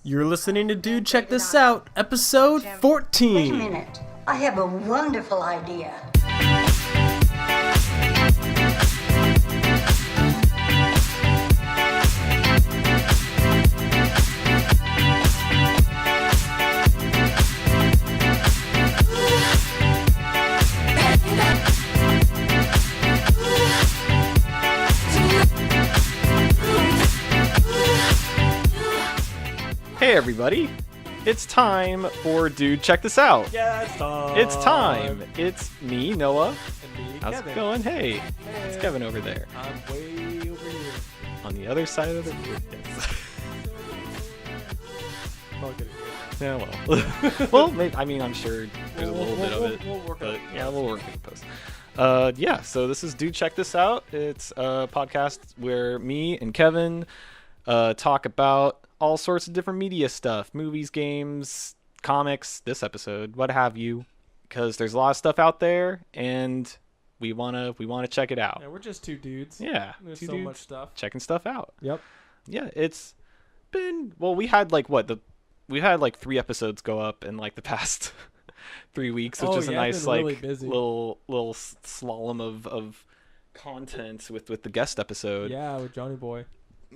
You're listening to Dude Check This Out, episode 14. Wait a minute. I have a wonderful idea. Hey everybody, it's time for Dude Check This Out. Yeah, it's time. It's time. It's me, Noah. And me, How's Kevin. it going? Hey, it's Kevin over there. I'm way over here. On the other side of the yes. Yeah, well. Well, maybe, I mean, I'm sure there's a little bit of it. We'll work but it. yeah, we'll work it in post. Yeah, so this is Dude Check This Out. It's a podcast where me and Kevin talk about all sorts of different media stuff, movies, games, comics, this episode, what have you, because there's a lot of stuff out there and we want to check it out. Yeah, we're just two dudes. Yeah, There's two so dudes much stuff. checking stuff out. Yep. Yeah, it's been, well, we had like 3 episodes go up in like the past 3 weeks, which is a nice like really busy. little slalom of content with the guest episode. Yeah, with Johnny Boy.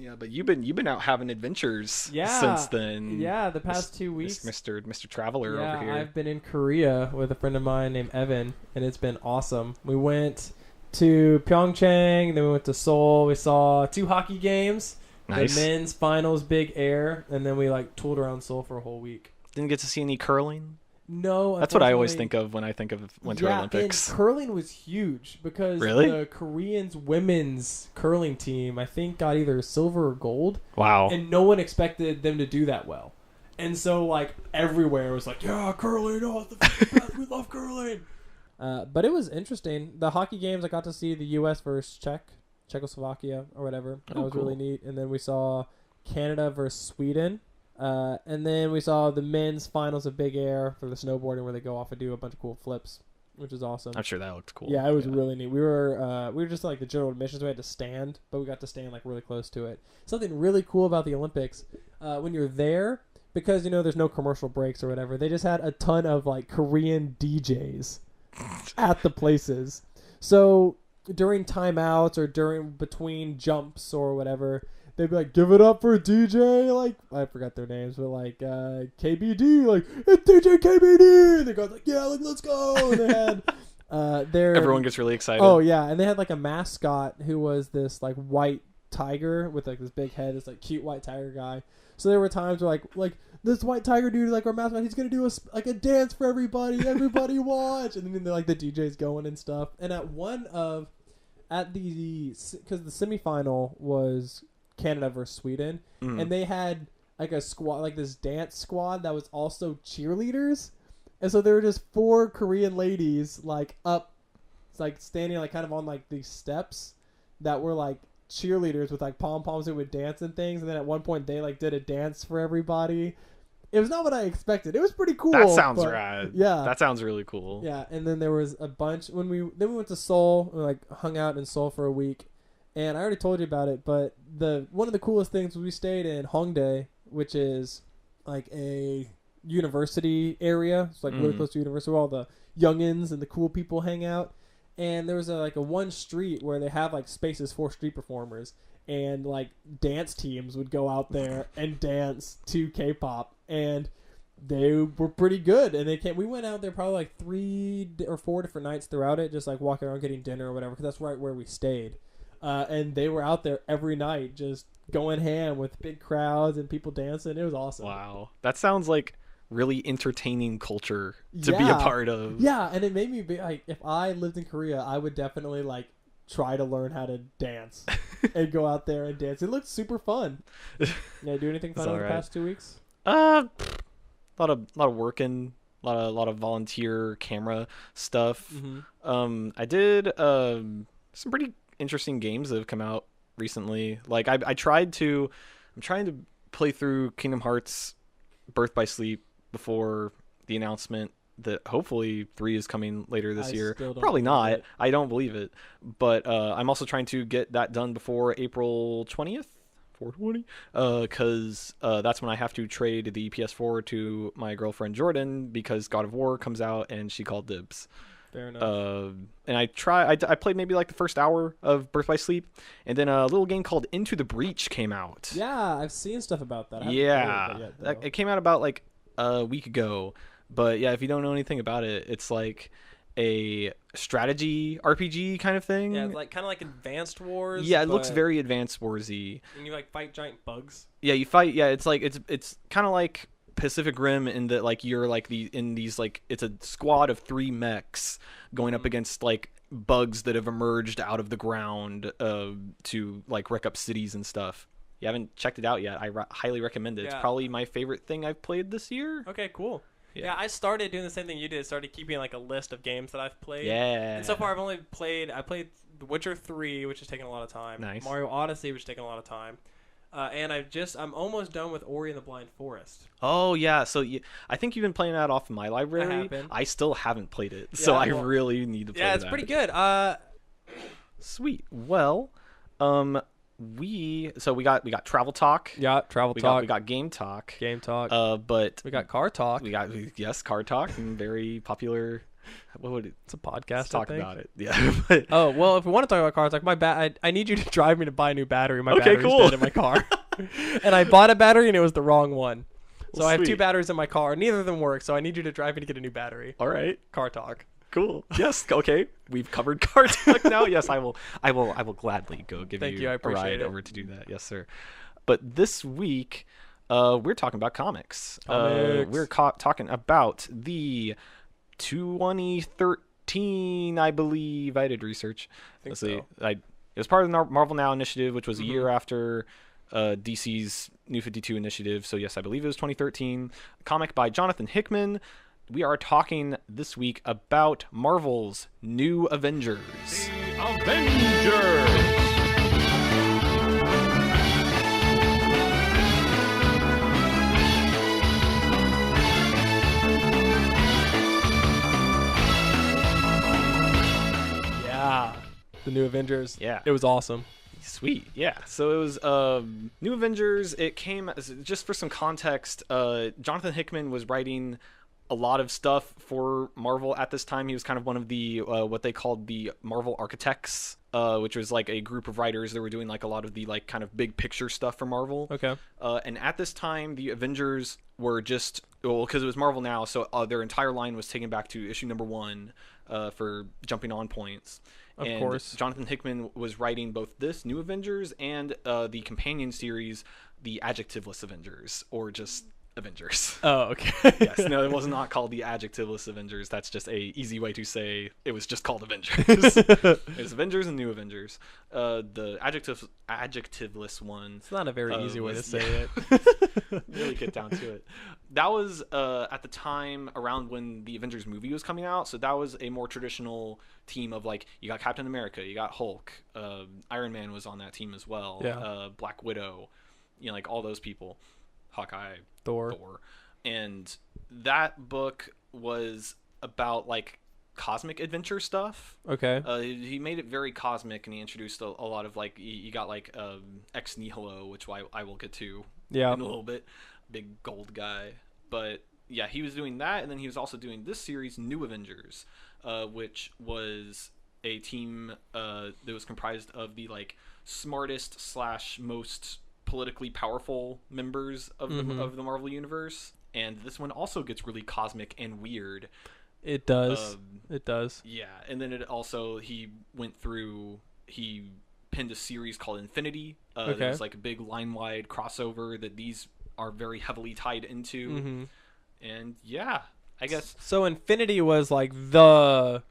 Yeah, but you've been out having adventures since then. Yeah, the past 2 weeks. Mr. Traveler Yeah, over here. I've been in Korea with a friend of mine named Evan, and it's been awesome. We went to Pyeongchang, then we went to Seoul. We saw 2 hockey games. Nice. The men's finals, Big Air, and then we like tooled around Seoul for a whole week. Didn't get to see any curling. No, That's what I always unfortunately- think of when I think of Winter Olympics. And curling was huge because Really? the Koreans women's curling team, I think, got either silver or gold, Wow. and no one expected them to do that well. And so, like, everywhere was like, yeah, curling, oh, the best, we love curling. But it was interesting. The hockey games, I got to see the U.S. versus Czechoslovakia or whatever. That was cool. really neat. And then we saw Canada versus Sweden. And then we saw the men's finals of Big Air for the snowboarding where they go off and do a bunch of cool flips, which is awesome. I'm sure that looked cool. Yeah, it was really neat. We were just like the general admissions. We had to stand, but we got to stand like really close to it. Something really cool about the Olympics, when you're there, because there's no commercial breaks or whatever. They just had a ton of like Korean DJs at the places. So during timeouts or between jumps or whatever, they'd be like, give it up for a DJ, like, I forgot their names, but like, KBD, like, it's DJ KBD! And they go like, yeah, like, let's go! And they had, Everyone gets really excited. Oh, yeah, and they had like a mascot who was this like white tiger with like this big head, this like cute white tiger guy. So there were times where like, this white tiger dude, like our mascot, he's gonna do a dance for everybody watch! And then like the DJ's going and stuff. And because the semifinal was Canada versus Sweden, and they had like a squad, like this dance squad that was also cheerleaders, and so there were just 4 Korean ladies like up, like standing like kind of on like these steps that were like cheerleaders with like pom poms who would dance and things, and then at one point they like did a dance for everybody. It was not what I expected. It was pretty cool. That sounds rad. Yeah, that sounds really cool. Yeah, and then there was a bunch when we went to Seoul. We like hung out in Seoul for a week. And I already told you about it, but one of the coolest things was we stayed in Hongdae, which is like a university area. It's like really close to university where all the youngins and the cool people hang out. And there was a one street where they have like spaces for street performers, and like dance teams would go out there and dance to K-pop, and they were pretty good. And we went out there probably like 3 or 4 different nights throughout it, just like walking around getting dinner or whatever, because that's right where we stayed. And they were out there every night just going ham with big crowds and people dancing. It was awesome. Wow. That sounds like really entertaining culture to be a part of. Yeah, and it made me be like, if I lived in Korea, I would definitely like try to learn how to dance and go out there and dance. It looked super fun. Yeah, do anything fun over the past 2 weeks? A lot of working, a lot of volunteer camera stuff. Mm-hmm. I did some pretty interesting games that have come out recently. Like I'm trying to play through Kingdom Hearts Birth by Sleep before the announcement that hopefully 3 is coming later this year. Probably not. It. I don't believe it. But I'm also trying to get that done before April 20th 420, because that's when I have to trade the PS4 to my girlfriend Jordan because God of War comes out and she called dibs. Fair enough. And I played maybe like the first hour of Birth by Sleep, and then a little game called Into the Breach came out. Yeah, I've seen stuff about that. It came out about like a week ago. But yeah, if you don't know anything about it, it's like a strategy RPG kind of thing. Yeah, it's like kind of like Advanced Wars. Yeah, it looks very Advanced Warsy. And you like fight giant bugs. Yeah, you fight. Yeah, it's like it's kind of like Pacific Rim in that like you're like it's a squad of 3 mechs going up against like bugs that have emerged out of the ground to like wreck up cities and stuff. You haven't checked it out yet. I highly recommend it. Yeah. It's probably my favorite thing I've played this year. Okay, cool. Yeah, I started doing the same thing you did. Started keeping like a list of games that I've played. Yeah. And so far, I played The Witcher 3, which has taken a lot of time. Nice. Mario Odyssey, which has taken a lot of time. And I'm almost done with Ori and the Blind Forest. Oh yeah, so I think you've been playing that off of my library. I have been. I still haven't played it, so I really need to play that. Yeah, it's pretty good. Sweet. Well, we got travel talk. Yeah, travel talk. We got game talk. Game talk. But we got car talk. We got car talk, and very popular. What would it? It's a podcast. Talk about it. Yeah. But, oh well, if we want to talk about car talk, I need you to drive me to buy a new battery. My okay, battery's cool. dead in my car, and I bought a battery and it was the wrong one. So well, I have 2 batteries in my car. Neither of them work. So I need you to drive me to get a new battery. All right. Car talk. Cool. Yes. Okay. We've covered car talk now. Yes, I will gladly go give you a ride over to do that. Yes, sir. But this week, we're talking about comics. We're talking about the 2013, I believe. I did research. Let's see. It was part of the Marvel Now initiative, which was a year after DC's New 52 initiative. So yes, I believe it was 2013. A comic by Jonathan Hickman. We are talking this week about Marvel's New Avengers. The Avengers! Yeah. The New Avengers. Yeah. It was awesome. Sweet. Yeah. So it was New Avengers. It came, just for some context, Jonathan Hickman was writing a lot of stuff for Marvel at this time. He was kind of one of the what they called the Marvel Architects, which was like a group of writers that were doing like a lot of the like kind of big picture stuff for Marvel. Okay. And at this time, the Avengers were just because it was Marvel Now, so their entire line was taken back to issue number 1 for jumping on points. Of course. Jonathan Hickman was writing both this New Avengers and the companion series, the Adjectiveless Avengers, or just Avengers. Oh, okay. Yes, no, it was not called the Adjectiveless Avengers. That's just a easy way to say it was just called Avengers. It was Avengers and New Avengers. The adjectiveless one. It's not a very easy way to say it. Really get down to it. That was at the time around when the Avengers movie was coming out. So that was a more traditional team of like you got Captain America, you got Hulk, Iron Man was on that team as well. Yeah. Black Widow, like all those people. Hawkeye, Thor. And that book was about like cosmic adventure stuff. Okay. He made it very cosmic, and he introduced a lot of like you got like Ex Nihilo, which I will get to in a little bit. Big gold guy, but yeah, he was doing that, and then he was also doing this series, New Avengers, which was a team that was comprised of the like smartest / most politically powerful members of the Marvel universe, and this one also gets really cosmic and weird. It does. It does. Yeah, and then he pinned a series called Infinity. That was like a big line-wide crossover that these are very heavily tied into. And yeah, I guess so. Infinity was like the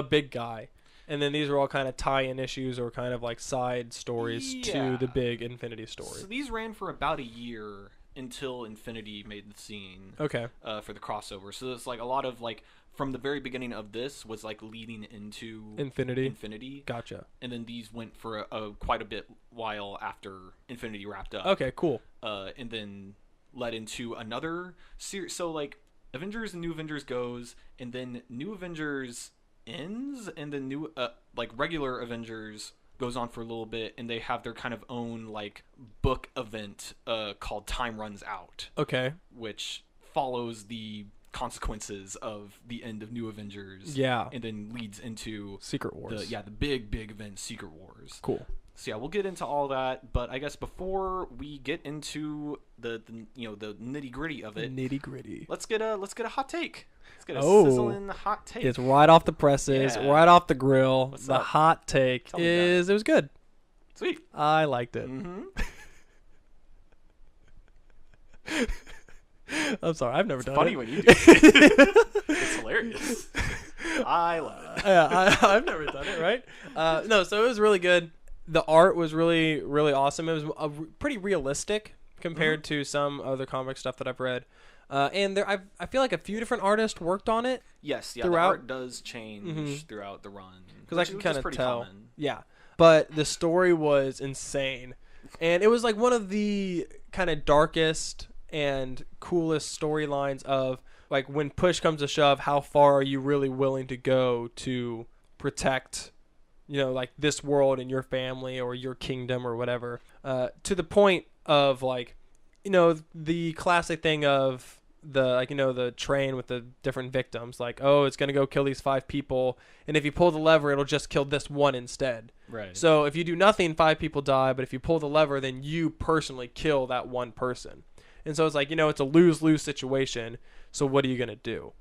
big guy. And then these were all kind of tie-in issues or kind of like side stories to the big Infinity story. So these ran for about a year until Infinity made the scene. Okay. For the crossover. So it's like a lot of like from the very beginning of this was like leading into Infinity. Gotcha. And then these went for quite a bit while after Infinity wrapped up. Okay, cool. And then led into another series. So like Avengers and New Avengers goes, and then New Avengers ends, and then new like regular Avengers goes on for a little bit, and they have their kind of own like book event called Time Runs Out. Okay. Which follows the consequences of the end of New Avengers. Yeah. And then leads into Secret Wars. The big event, Secret Wars. Cool. So yeah, we'll get into all that, but I guess before we get into the nitty gritty of it, let's get a hot take. Let's get a sizzling hot take. It's right off the presses, right off the grill. What's the up? hot take is it was good. Sweet. I liked it. Mm-hmm. I'm sorry, I've never done Funny it. when you do it. It's hilarious. I love it. Yeah, I've never done it, right? No, so it was really good. The art was really, really awesome. It was pretty realistic compared to some other comic stuff that I've read. And I feel like a few different artists worked on it. Yes, yeah, throughout. The art does change throughout the run. Because I can kind of tell. Common. Yeah. But the story was insane. And it was like one of the kind of darkest and coolest storylines of like when push comes to shove, how far are you really willing to go to protect, like this world and your family or your kingdom or whatever, to the point of like, the classic thing of the train with the different victims, like, oh, it's going to go kill these 5 people. And if you pull the lever, it'll just kill this one instead. Right. So if you do nothing, 5 people die. But if you pull the lever, then you personally kill that one person. And so it's like, it's a lose-lose situation. So what are you going to do?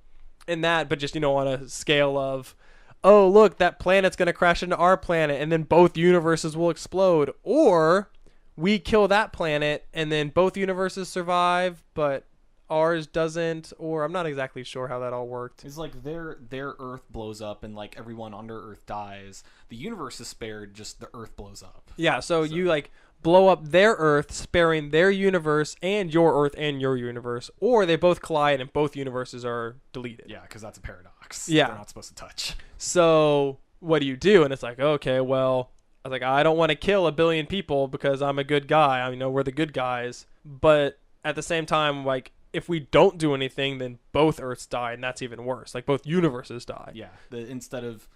And that, but just, on a scale of, oh, look, that planet's going to crash into our planet and then both universes will explode. Or we kill that planet and then both universes survive, but ours doesn't. Or I'm not exactly sure how that all worked. It's like their Earth blows up and like everyone under Earth dies. The universe is spared, just the Earth blows up. Yeah, so you like blow up their Earth, sparing their universe and your Earth and your universe, or they both collide and both universes are deleted. Yeah, because that's a paradox. Yeah. They're not supposed to touch. So what do you do? And it's like, okay, well, I was like, I don't want to kill 1 billion people because I'm a good guy. I know we're the good guys. But at the same time, like, if we don't do anything, then both Earths die, and that's even worse. Like, both universes die. Yeah. Instead of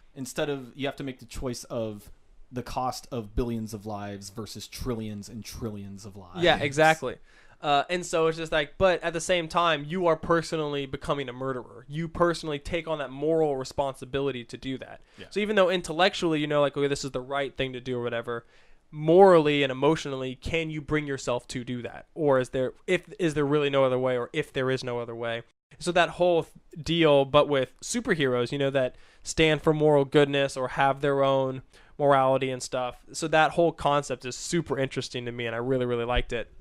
you have to make the choice of the cost of billions of lives versus trillions and trillions of lives. Yeah, exactly. And so it's just like, but at the same time, you are personally becoming a murderer. You personally take on that moral responsibility to do that. Yeah. So even though intellectually, like, okay, this is the right thing to do or whatever, morally and emotionally, can you bring yourself to do that? Or is there really no other way, or if there is no other way? So that whole deal, but with superheroes, that stand for moral goodness or have their own morality and stuff. So that whole concept is super interesting to me, and I really, really liked it.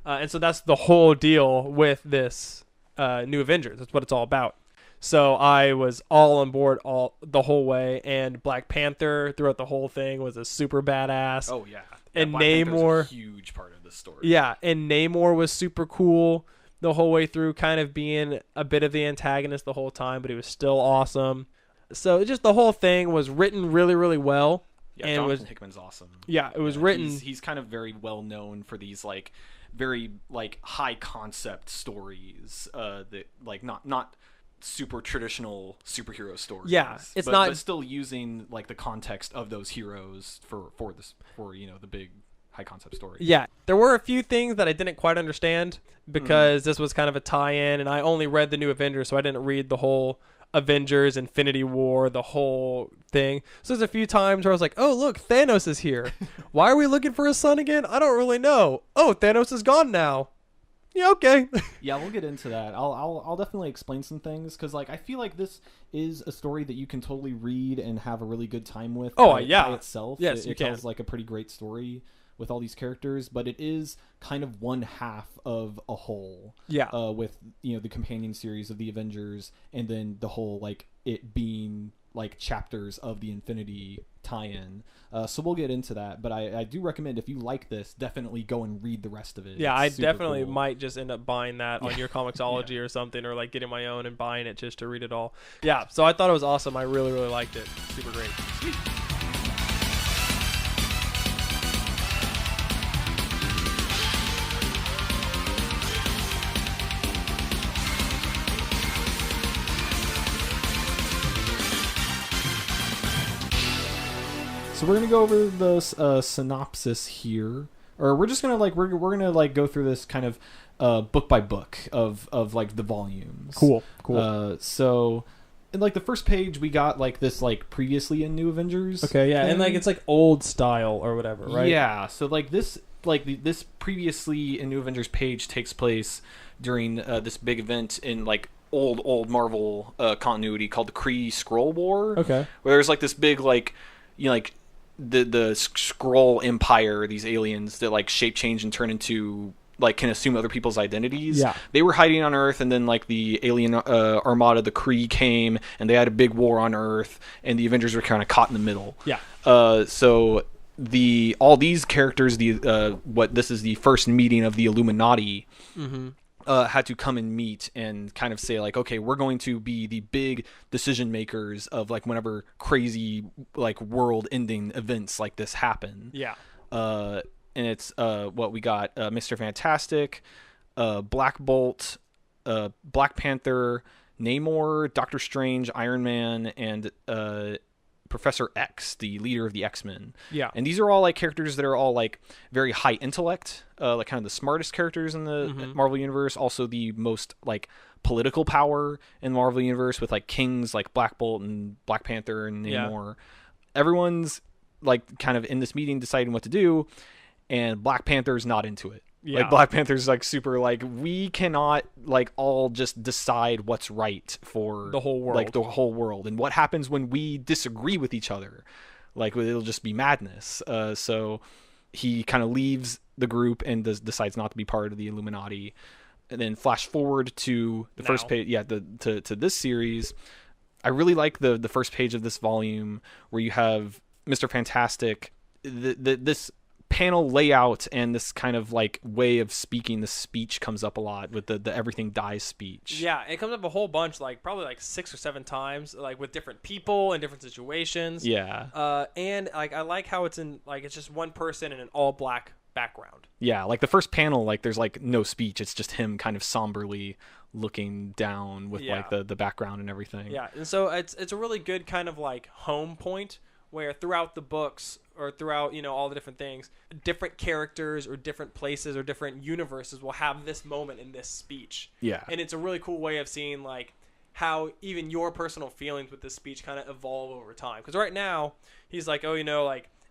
And so that's the whole deal with this New Avengers. That's what it's all about. So I was all on board the whole way, and Black Panther throughout the whole thing was a super badass. Oh yeah, and Black Namor, Panther's a huge part of the story. Yeah, and Namor was super cool the whole way through, kind of being a bit of the antagonist the whole time, but he was still awesome. So just the whole thing was written really, really well. Yeah, and Jonathan Hickman's awesome. Yeah, it was written. He's kind of very well known for these like very like high concept stories that like not super traditional superhero stories. Yeah, but still using like the context of those heroes for the big high concept story. Yeah, there were a few things that I didn't quite understand because this was kind of a tie-in, and I only read the New Avengers, so I didn't read the whole Avengers, Infinity War, the whole thing. So there's a few times where I was like, oh, look, Thanos is here. Why are we looking for his son again? I don't really know. Oh, Thanos is gone now. Yeah, okay. Yeah, we'll get into that. I'll definitely explain some things because like I feel like this is a story that you can totally read and have a really good time with. Oh, by itself. Yes, it you can. tells like a pretty great story with all these characters, but it is kind of one half of a whole. Yeah. With the companion series of the Avengers, and then the whole like it being like chapters of the Infinity tie-in. So we'll get into that, but I do recommend if you like this, definitely go and read the rest of it. Yeah, It's I super definitely cool. might just end up buying that on your Comixology or something, or like getting my own and buying it just to read it all. Yeah, so I thought it was awesome. I really, really liked it. Super great. Sweet. So we're gonna go over the synopsis here, or we're just gonna we're gonna go through this kind of book by book of like the volumes. Cool. So in the first page we got this previously in New Avengers. Okay, yeah, thing. and it's old style or whatever, right? Yeah. So this previously in New Avengers page takes place during this big event in old Marvel continuity called the Kree Skrull War. Okay. Where there's this big the Skrull Empire, these aliens that shape change and turn into can assume other people's identities. Yeah. They were hiding on Earth, and then the alien armada, the Kree, came, and they had a big war on Earth, and the Avengers were kind of caught in the middle. Yeah. So all these characters, this is the first meeting of the Illuminati. Mm-hmm. Had to come and meet and kind of say okay, we're going to be the big decision makers of whenever crazy world-ending events like this happen. Yeah. And it's what we got: Mr. Fantastic, Black Bolt, Black Panther, Namor, Doctor Strange, Iron Man, and Professor X, the leader of the X-Men. Yeah. And these are all characters that are all very high intellect, kind of the smartest characters in the Marvel universe, also the most political power in the Marvel universe, with kings like Black Bolt and Black Panther and Namor. Yeah. Everyone's kind of in this meeting deciding what to do, and Black Panther's not into it. Yeah. Black Panther's super we cannot all just decide what's right for the whole world. The whole world, and what happens when we disagree with each other. It'll just be madness. So he kind of leaves the group and decides not to be part of the Illuminati. And then flash forward to the first page, to this series. I really like the first page of this volume where you have Mr. Fantastic. This panel layout and this kind of way of speaking, the speech comes up a lot with the everything dies speech. Yeah, it comes up a whole bunch, probably 6 or 7 times, with different people and different situations. Yeah. And I like how it's in it's just one person in an all black background. Yeah, the first panel, there's no speech. It's just him kind of somberly looking down with the background and everything. Yeah, and so it's a really good kind of home point where throughout the books or throughout all the different things, different characters or different places or different universes will have this moment in this speech. Yeah. And it's a really cool way of seeing how even your personal feelings with this speech kind of evolve over time. Because right now he's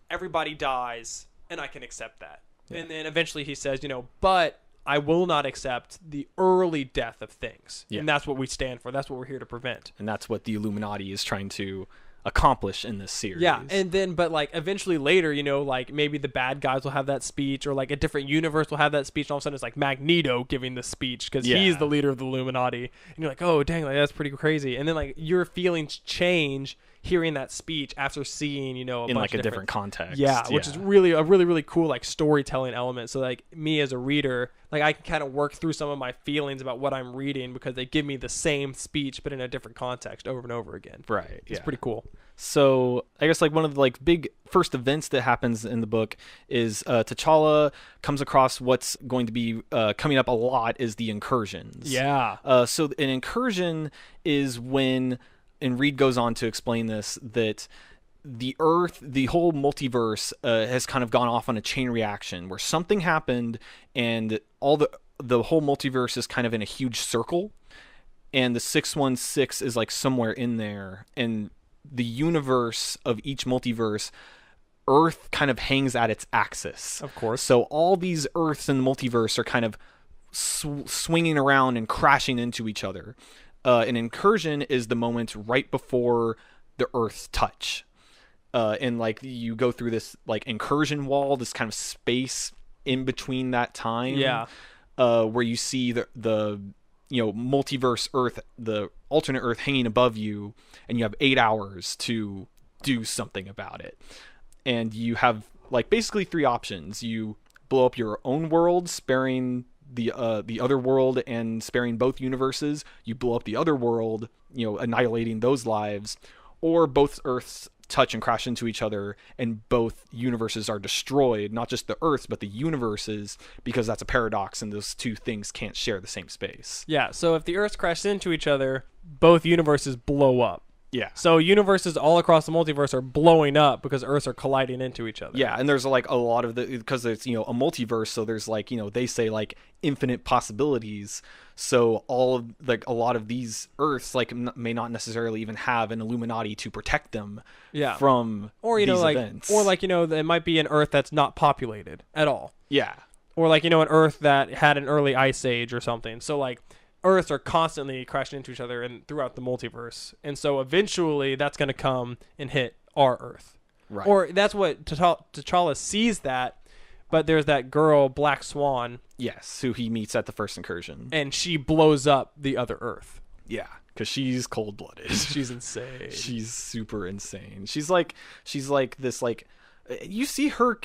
everybody dies and I can accept that. Yeah. And then eventually he says, but I will not accept the early death of things. Yeah. And that's what we stand for. That's what we're here to prevent. And that's what the Illuminati is trying to accomplish in this series. Yeah, and then but eventually later, maybe the bad guys will have that speech, or a different universe will have that speech, and all of a sudden it's Magneto giving the speech because he's the leader of the Illuminati, and you're oh dang, that's pretty crazy. And then your feelings change hearing that speech after seeing in a different context. Yeah, which is really a really cool storytelling element. So me as a reader, I can kind of work through some of my feelings about what I'm reading because they give me the same speech but in a different context over and over again. Right. It's pretty cool. So I guess one of the big first events that happens in the book is T'Challa comes across what's going to be coming up a lot is the incursions. Yeah. So an incursion is when, and Reed goes on to explain this, that the Earth, the whole multiverse has kind of gone off on a chain reaction where something happened and all the whole multiverse is kind of in a huge circle, and the 616 is somewhere in there, and the universe of each multiverse, Earth kind of hangs at its axis. Of course. So all these Earths in the multiverse are kind of swinging around and crashing into each other. An incursion is the moment right before the Earths touch. And you go through this incursion wall, this kind of space in between that time. Yeah. Where you see the multiverse Earth, the alternate Earth hanging above you, and you have 8 hours to do something about it. And you have basically 3 options. You blow up your own world, sparing the other world and sparing both universes. You blow up the other world, annihilating those lives, or both Earths touch and crash into each other and both universes are destroyed, not just the Earths but the universes, because that's a paradox and those two things can't share the same space. Yeah, so if the Earths crash into each other, both universes blow up. Yeah. So universes all across the multiverse are blowing up because Earths are colliding into each other. Yeah, and there's like a lot of because it's a multiverse, so there's like they say like infinite possibilities. So all of like a lot of these Earths like may not necessarily even have an Illuminati to protect them. From or these like events. or like it might be an Earth that's not populated at all. Yeah. Or like an Earth that had an early ice age or something. So like Earths are constantly crashing into each other and throughout the multiverse, and so eventually that's going to come and hit our Earth. Right. Or that's what T'Challa sees that, but there's that girl Black Swan. Yes, who he meets at the first incursion, and she blows up the other Earth. Yeah, because she's cold-blooded. She's insane. She's super insane. She's like this like. You see her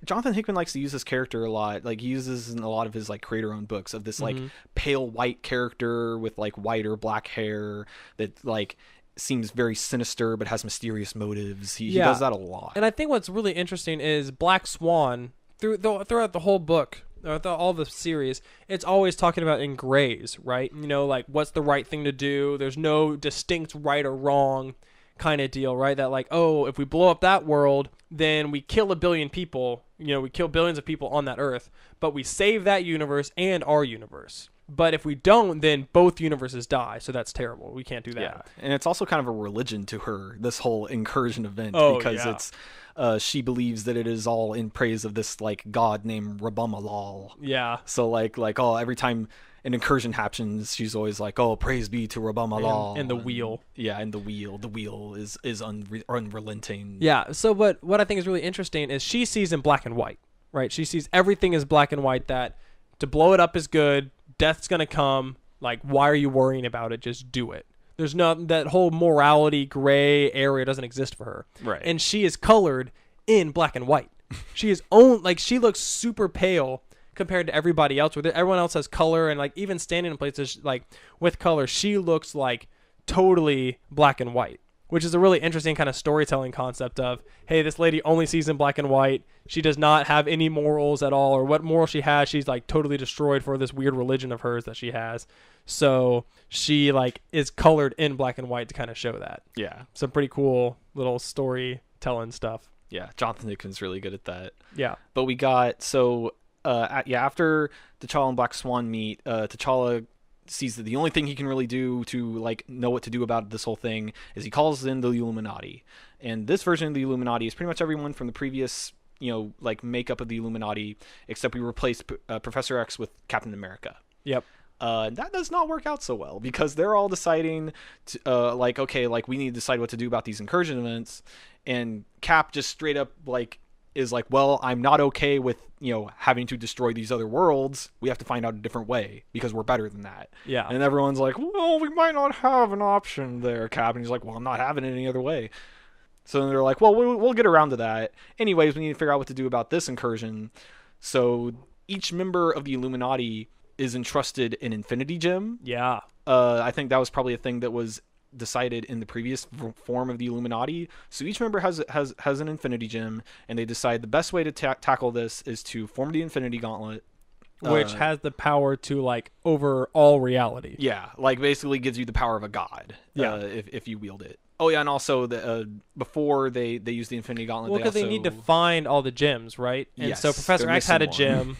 Jonathan Hickman likes to use this character a lot. Like he uses in a lot of his like creator-owned books of this like pale white character with like white or black hair that like seems very sinister but has mysterious motives. He does that a lot. And I think what's really interesting is Black Swan throughout the whole book, all the series, it's always talking about in grays, right? Like what's the right thing to do. There's no distinct right or wrong kind of deal, right? That like, oh, if we blow up that world, then we kill a billion people, we kill billions of people on that Earth, but we save that universe and our universe. But if we don't, then both universes die, so that's terrible. We can't do that. Yeah, and it's also kind of a religion to her, this whole incursion event, because it's she believes that it is all in praise of this like god named Rabamalal. Yeah. So like every time an incursion happens, she's always like, "Oh, praise be to Rabamalal." And the wheel. And the wheel is unrelenting. Yeah. So what I think is really interesting is she sees in black and white, right? She sees everything as black and white. That to blow it up is good. Death's gonna come. Like, why are you worrying about it? Just do it. There's not that whole morality gray area doesn't exist for her. Right. And she is colored in black and white. She she looks super pale compared to everybody else. Where everyone else has color, and like even standing in places like with color, she looks like totally black and white, which is a really interesting kind of storytelling concept of, hey, this lady only sees in black and white. She does not have any morals at all, or what moral she has, she's like totally destroyed for this weird religion of hers that she has. So she like is colored in black and white to kind of show that. Yeah. Some pretty cool little storytelling stuff. Yeah. Jonathan Hickman's really good at that. Yeah. But we got, after T'Challa and Black Swan meet, T'Challa sees that the only thing he can really do to like know what to do about this whole thing is he calls in the Illuminati. And this version of the Illuminati is pretty much everyone from the previous, like makeup of the Illuminati, except we replaced Professor X with Captain America. Yep. That does not work out so well because they're all deciding to, we need to decide what to do about these incursion events. And Cap just straight up is like, well, I'm not okay with, having to destroy these other worlds. We have to find out a different way because we're better than that. Yeah. And everyone's like, well, we might not have an option there, Cap. And he's like, well, I'm not having it any other way. So then they're like, well, we'll get around to that. Anyways, we need to figure out what to do about this incursion. So each member of the Illuminati is entrusted an Infinity Gem. Yeah. I think that was probably a thing that was decided in the previous form of the Illuminati. So each member has an Infinity Gem, and they decide the best way to tackle this is to form the Infinity Gauntlet, which has the power to over all reality. Yeah, basically gives you the power of a god. Yeah. If you wield it. Oh yeah, and also before they use the Infinity Gauntlet, well, because they need to find all the gems, right? And yes, so Professor X had a gem,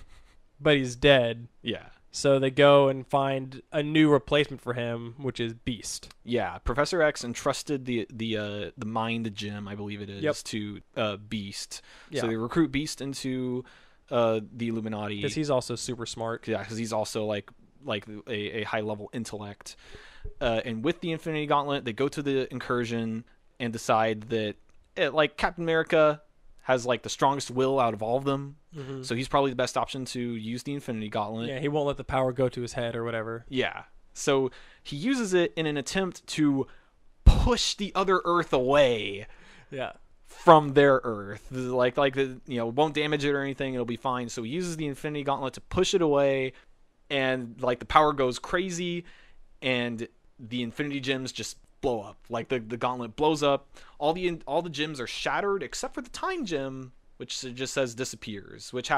but he's dead. Yeah. So they go and find a new replacement for him, which is Beast. Yeah, Professor X entrusted the Mind Gem, I believe it is, to Beast. Yeah. So they recruit Beast into the Illuminati because he's also super smart. Yeah, because he's also like a high level intellect. And with the Infinity Gauntlet, they go to the incursion and decide that Captain America has the strongest will out of all of them. Mm-hmm. So he's probably the best option to use the Infinity Gauntlet. Yeah, he won't let the power go to his head or whatever. Yeah. So he uses it in an attempt to push the other Earth away. Yeah. From their Earth. Won't damage it or anything, it'll be fine. So he uses the Infinity Gauntlet to push it away, and the power goes crazy, and the Infinity Gems just blow up. The gauntlet blows up. All the gems are shattered except for the Time Gem, which just says disappears, which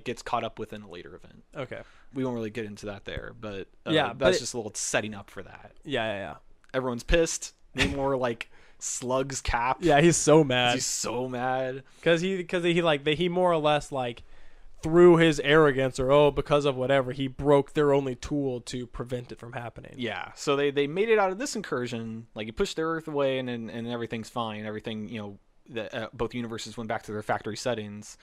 gets caught up within a later event. Okay. We won't really get into that there, but that's just a little setting up for that. Yeah. everyone's pissed. Namor like slugs Cap. Yeah, he's so mad. He's so mad because he more or less like through his arrogance or because of whatever, he broke their only tool to prevent it from happening. Yeah, so they made it out of this incursion. Like, he pushed their Earth away, and everything's fine. Everything, both universes went back to their factory settings.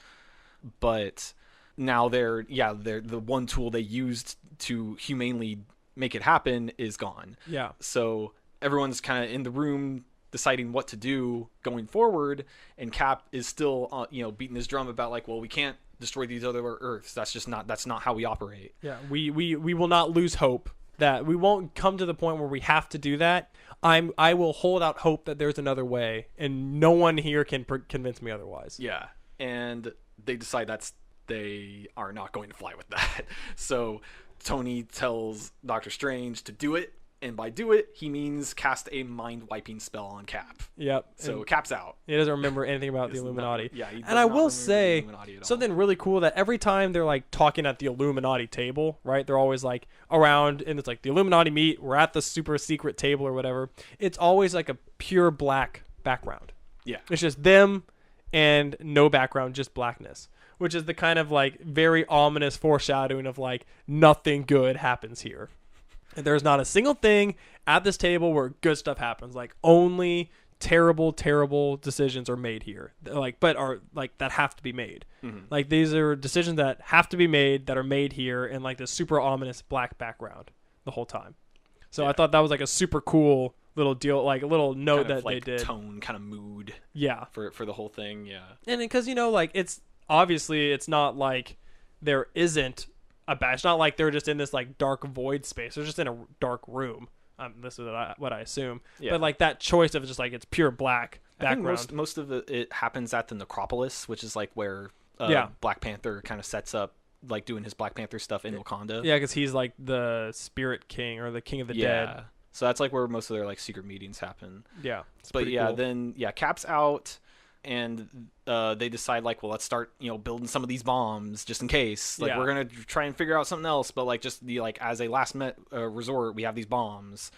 But now they're the one tool they used to humanely make it happen is gone. Yeah. So everyone's kind of in the room deciding what to do going forward, and Cap is still beating his drum about like, well, we can't destroy these other Earths. That's not how we operate. Yeah, we will not lose hope. That we won't come to the point where we have to do that. I will hold out hope that there's another way, and no one here can convince me otherwise. Yeah, and they decide they are not going to fly with that. So Tony tells Doctor Strange to do it, and by do it, he means cast a mind-wiping spell on Cap. Yep. So Cap's out. He doesn't remember anything about the Illuminati. And I will say something really cool, that every time they're like talking at the Illuminati table, right? They're always like around, and it's like the Illuminati meet. We're at the super secret table or whatever. It's always like a pure black background. Yeah. It's just them and no background, just blackness, which is the kind of like very ominous foreshadowing of like nothing good happens here. And there's not a single thing at this table where good stuff happens. Like, only terrible decisions are made here. That have to be made. Mm-hmm. Like, these are decisions that have to be made, that are made here in like this super ominous black background the whole time. So I thought that was like a super cool little deal, like a little note kind of that they did. Tone, kind of mood. Yeah. For the whole thing. Yeah. And because like it's obviously it's not like there isn't it's not like they're just in this like dark void space. They're just in a dark room. This is what I assume. Yeah. But like that choice of just like it's pure black background. I think most of it happens at the Necropolis, which is like where Black Panther kind of sets up, like doing his Black Panther stuff in Wakanda. Yeah, because he's like the spirit king or the king of the dead. So that's like where most of their like secret meetings happen. Yeah. But cool. Then Cap's out. And they decide, like, well, let's start, building some of these bombs just in case. Like, we're gonna try and figure out something else, but like, just as a last resort, we have these bombs.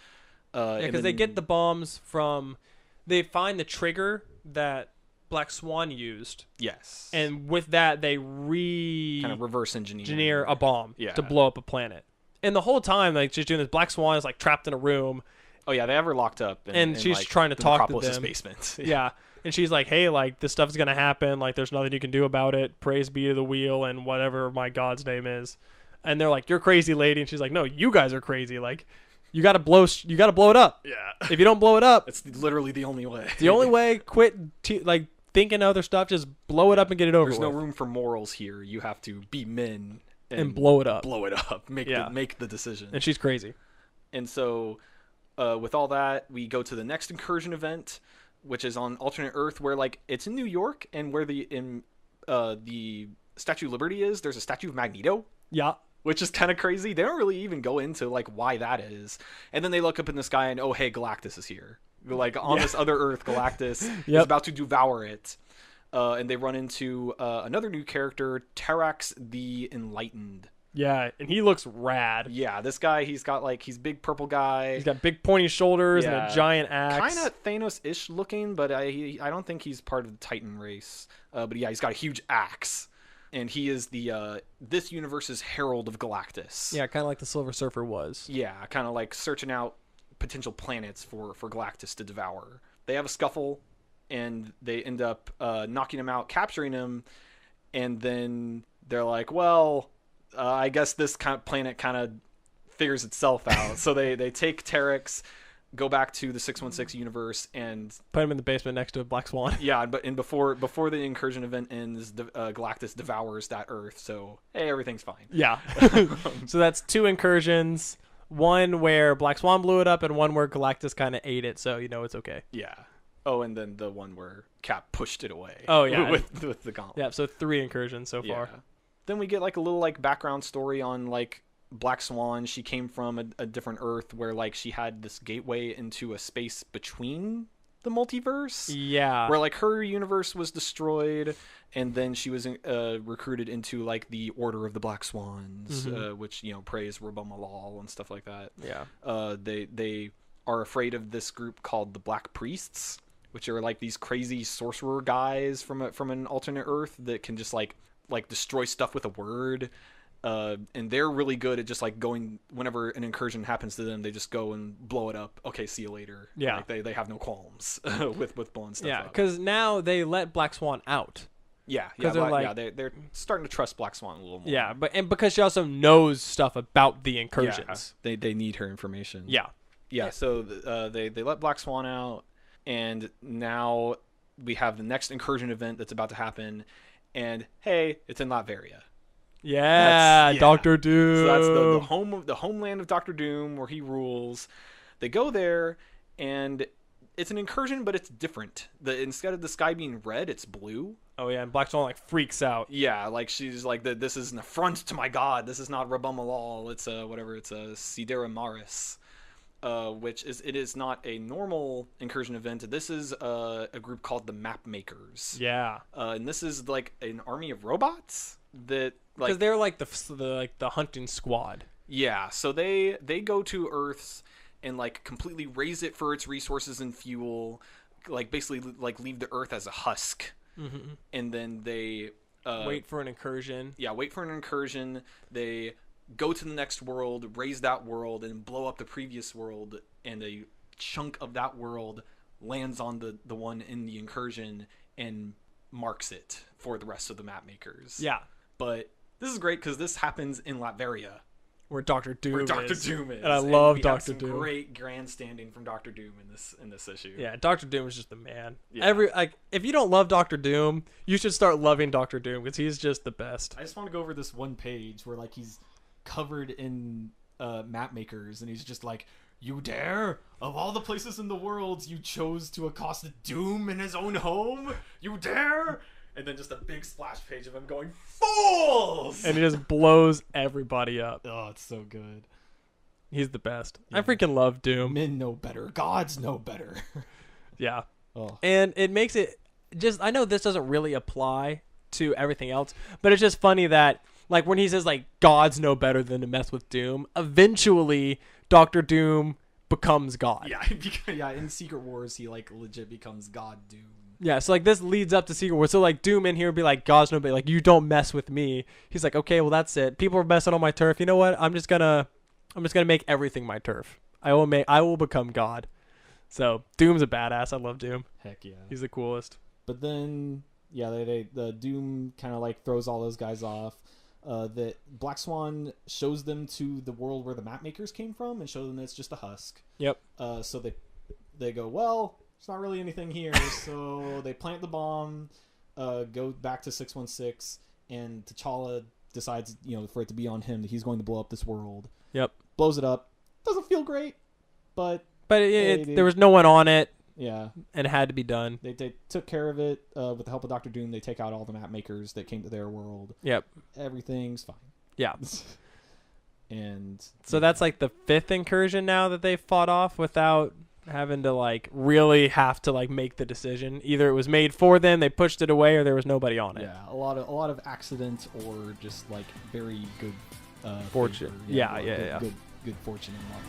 Because they get the bombs from, they find the trigger that Black Swan used. Yes. And with that, they kind of reverse engineer a bomb to blow up a planet. And the whole time, like, she's doing this, Black Swan is like trapped in a room. Oh yeah, they have her locked up. And she's like, trying to talk to them. Basement. Yeah. And she's like, hey, like, this stuff's going to happen. Like, there's nothing you can do about it. Praise be to the wheel and whatever my God's name is. And they're like, you're crazy, lady. And she's like, no, you guys are crazy. Like, you got to blow it up. Yeah. If you don't blow it up. It's literally the only way. The only way, quit, thinking other stuff. Just blow it up and get it over with. There's no room for morals here. You have to be men. And blow it up. Blow it up. Make the decision. And she's crazy. And so, with all that, we go to the next incursion event, which is on alternate Earth, where like it's in New York, and where the Statue of Liberty is, there's a statue of Magneto. Yeah. Which is kind of crazy. They don't really even go into like why that is. And then they look up in the sky and, oh, hey, Galactus is here. Like on this other Earth, Galactus is about to devour it. And they run into another new character, Terax the Enlightened. Yeah, and he looks rad. Yeah, this guy, he's big purple guy. He's got big pointy shoulders and a giant axe. Kind of Thanos-ish looking, but I don't think he's part of the Titan race. But yeah, he's got a huge axe. And he is this universe's Herald of Galactus. Yeah, kind of like the Silver Surfer was. Yeah, kind of like searching out potential planets for Galactus to devour. They have a scuffle, and they end up knocking him out, capturing him, and then they're like, well, I guess this kind of planet kind of figures itself out. So they take Terex, go back to the 616 universe, and put him in the basement next to a Black Swan. Yeah, but before the incursion event ends, Galactus devours that Earth. So hey, everything's fine. Yeah. So that's 2 incursions. One where Black Swan blew it up, and one where Galactus kind of ate it. So it's okay. Yeah. Oh, and then the one where Cap pushed it away. Oh yeah, with the gauntlet. Yeah. So 3 incursions so far. Then we get like a little like background story on like Black Swan. She came from a different Earth where like she had this gateway into a space between the multiverse. Yeah. Where like her universe was destroyed, and then she was recruited into like the Order of the Black Swans, which praise Rabbah Malal and stuff like that. Yeah. They are afraid of this group called the Black Priests, which are like these crazy sorcerer guys from an alternate Earth that can just like destroy stuff with a word. And they're really good at just like going whenever an incursion happens to them, they just go and blow it up. Okay, see you later. Yeah, like they have no qualms with blowing stuff up. Yeah, because now they let Black Swan out. Yeah, they're starting to trust Black Swan a little more. Yeah, and because she also knows stuff about the incursions. Yeah, they need her information. Yeah. Yeah, so they let Black Swan out, and now we have the next incursion event that's about to happen, and hey, it's in Latveria. Yeah, Doctor Doom. So that's the homeland of Doctor Doom, where he rules. They go there, and it's an incursion, but it's different. Instead of the sky being red, it's blue. Oh yeah, and Black Swan like freaks out. Yeah, like she's like, this is an affront to my god. This is not Rabamalal. It's whatever. It's a Sidera Maris. Which is not a normal incursion event. This is a group called the Map Makers. Yeah. And this is like an army of robots that like, because they're like the hunting squad. Yeah. So they go to Earths and like completely raise it for its resources and fuel, like basically like leave the Earth as a husk, and then they wait for an incursion. Yeah, wait for an incursion. They go to the next world, raise that world, and blow up the previous world, and a chunk of that world lands on the one in the incursion and marks it for the rest of the map makers. Yeah. But this is great because this happens in Latveria. Where Doctor Doom is. And I love Doctor Doom. Great grandstanding from Doctor Doom in this issue. Yeah, Doctor Doom is just the man. Yeah. If you don't love Doctor Doom, you should start loving Doctor Doom because he's just the best. I just want to go over this one page where like he's covered in map makers, and he's just like, you dare? Of all the places in the world, you chose to accost Doom in his own home? You dare? And then just a big splash page of him going, fools! And he just blows everybody up. Oh, it's so good. He's the best. Yeah. I freaking love Doom. Men know better. Gods know better. Yeah. Oh. And it makes it just, I know this doesn't really apply to everything else, but it's just funny that like when he says like gods know better than to mess with Doom, eventually Doctor Doom becomes God. Yeah, in Secret Wars he like legit becomes God Doom. Yeah, so like this leads up to Secret Wars. So like Doom in here would be like, gods know better, like you don't mess with me. He's like, okay, well that's it. People are messing on my turf. You know what? I'm just gonna make everything my turf. I will become God. So Doom's a badass. I love Doom. Heck yeah. He's the coolest. But then yeah, the Doom kind of like throws all those guys off. That Black Swan shows them to the world where the map makers came from and show them that it's just a husk. Yep. So they go, well, there's not really anything here. So they plant the bomb, go back to 616, and T'Challa decides, for it to be on him, that he's going to blow up this world. Yep. Blows it up. Doesn't feel great, but there was no one on it. Yeah. And it had to be done. They took care of it with the help of Doctor Doom. They take out all the map makers that came to their world. Yep. Everything's fine. Yeah. And so that's like the 5th incursion now that they fought off without having to like really have to like make the decision. Either it was made for them, they pushed it away, or there was nobody on it. Yeah, a lot of accident or just like very good fortune. Favor. Good fortune and luck.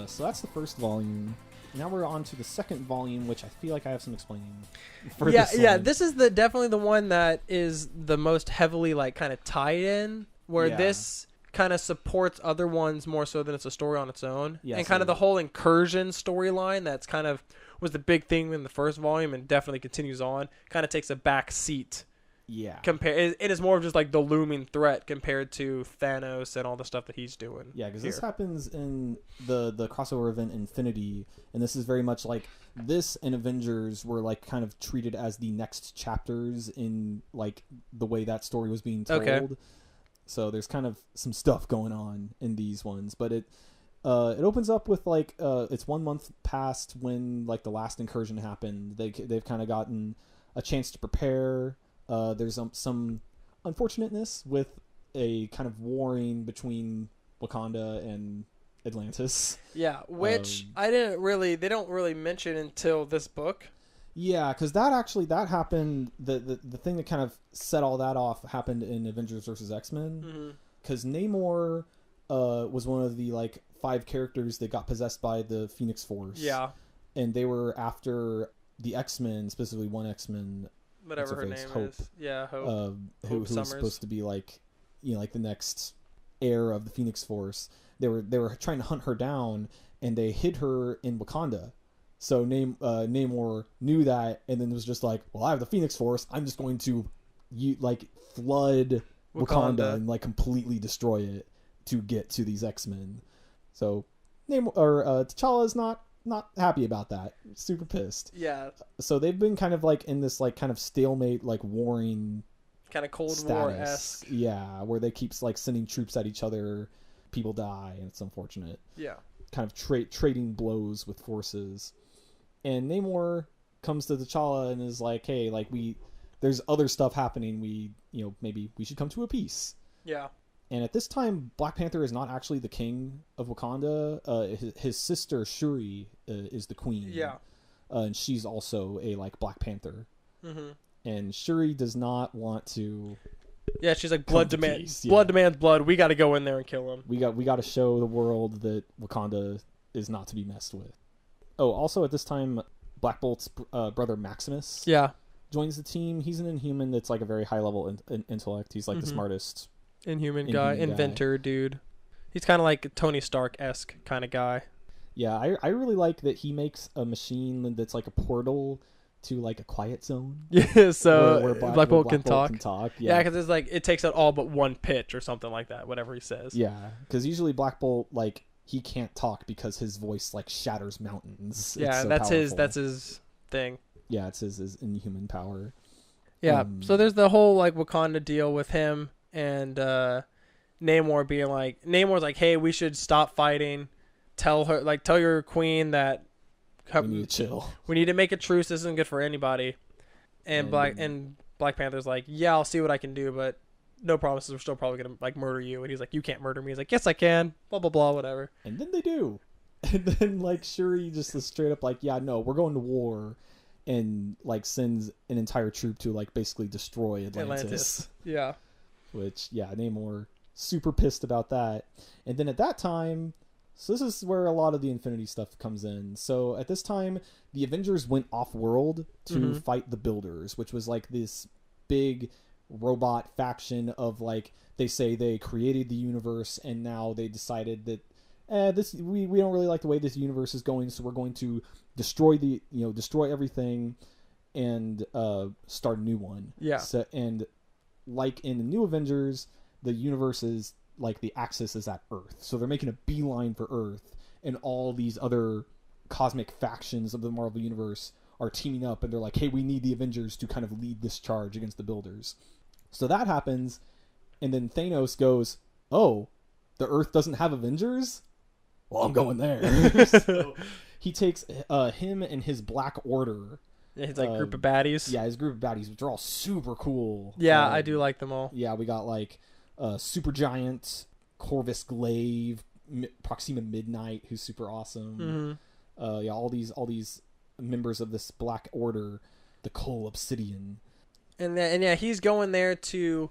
So that's the first volume. Now we're on to the second volume, which I feel like I have some explaining for this one. Yeah, this is definitely the one that is the most heavily like kind of tied in, where this kind of supports other ones more so than it's a story on its own. Yeah, and kind of the whole incursion storyline that's kind of was the big thing in the first volume and definitely continues on, kind of takes a back seat. Yeah. It is more of just like the looming threat compared to Thanos and all the stuff that he's doing. Yeah, because this happens in the crossover event Infinity, and this is very much like this and Avengers were like kind of treated as the next chapters in like the way that story was being told. Okay. So there's kind of some stuff going on in these ones, but it opens up with like it's 1 month past when like the last incursion happened. They've kind of gotten a chance to prepare. There's some unfortunateness with a kind of warring between Wakanda and Atlantis. Yeah, which they don't really mention until this book. Yeah, because that happened. The thing that kind of set all that off happened in Avengers versus X-Men. Because Namor was one of the like 5 characters that got possessed by the Phoenix Force. Yeah, and they were after the X-Men, specifically one X-Men, whatever her name Hope. is. Yeah, Hope. Who was supposed to be like, like the next heir of the Phoenix Force. They were trying to hunt her down, and they hid her in Wakanda. So Namor knew that, and then was just like, well, I have the Phoenix Force. I'm just going to flood Wakanda and like completely destroy it to get to these X-Men. So T'Challa is not happy about that. Super pissed. Yeah. So they've been kind of like in this like kind of stalemate, like warring kind of Cold status. War-esque. Yeah, where they keep like sending troops at each other. People die, and it's unfortunate. Yeah. Kind of trading blows with forces. And Namor comes to T'Challa and is like, hey, like there's other stuff happening. Maybe we should come to a peace. Yeah. And at this time, Black Panther is not actually the king of Wakanda. His sister Shuri is the queen. Yeah. And she's also a like Black Panther. Mm-hmm. And Shuri does not want to. Yeah, she's like blood demands. Blood demands blood. We got to go in there and kill him. We got to show the world that Wakanda is not to be messed with. Oh, also at this time, Black Bolt's brother Maximus. Yeah. Joins the team. He's an Inhuman that's like a very high level intellect. He's like the smartest Inhuman guy, inventor dude. He's kind of like Tony Stark-esque kind of guy. Yeah, I really like that he makes a machine that's like a portal to like a quiet zone. Yeah, so where Black Bolt can talk. Yeah, because it's like it takes out all but one pitch or something like that, whatever he says. Yeah, because usually Black Bolt like he can't talk because his voice like shatters mountains. Yeah, so that's powerful. his thing. Yeah, it's his Inhuman power. Yeah, so there's the whole like Wakanda deal with him and Namor being like, Namor's like, hey, we should stop fighting. Tell your queen that we need to chill. We need to make a truce. This isn't good for anybody. And Black Panther's like, yeah, I'll see what I can do, but no promises. We're still probably gonna like murder you. And he's like, you can't murder me. He's like, yes, I can. Blah blah blah, whatever. And then they do. And then like Shuri just is straight up like, yeah, no, we're going to war, and like sends an entire troop to like basically destroy Atlantis. Yeah. Which Namor super pissed about that. And then at that time. So this is where a lot of the Infinity stuff comes in. So at this time, the Avengers went off-world to fight the Builders, which was like this big robot faction of like, they say they created the universe and now they decided that we don't really like the way this universe is going, so we're going to destroy everything and start a new one. Yeah. So, and like in the New Avengers, the universe is like the axis is at Earth, so they're making a beeline for Earth, and all these other cosmic factions of the Marvel universe are teaming up, and they're like, hey, we need the Avengers to kind of lead this charge against the Builders. So that happens, and then Thanos goes, oh, the Earth doesn't have Avengers? Well, I'm going there. So he takes him and his Black Order. Yeah, his like group of baddies. Yeah, his group of baddies, which are all super cool. Yeah, I do like them all. Yeah, we got like Supergiant, Corvus Glaive, Proxima Midnight, who's super awesome. All these members of this Black Order, the Cull Obsidian, and he's going there to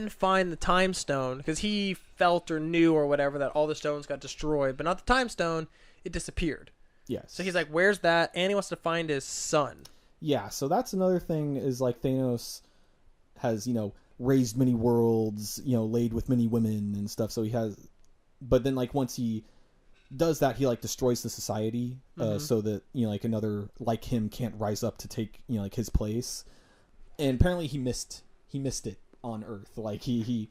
find the Time Stone, because he felt or knew or whatever that all the stones got destroyed, but not the Time Stone. It disappeared. Yes. So he's like, where's that? And he wants to find his son. Yeah. So that's another thing is like Thanos has raised many worlds, laid with many women and stuff. So he has, but then like once he does that, he like destroys the society, so that like another like him can't rise up to take like his place. And apparently he missed it on Earth. Like he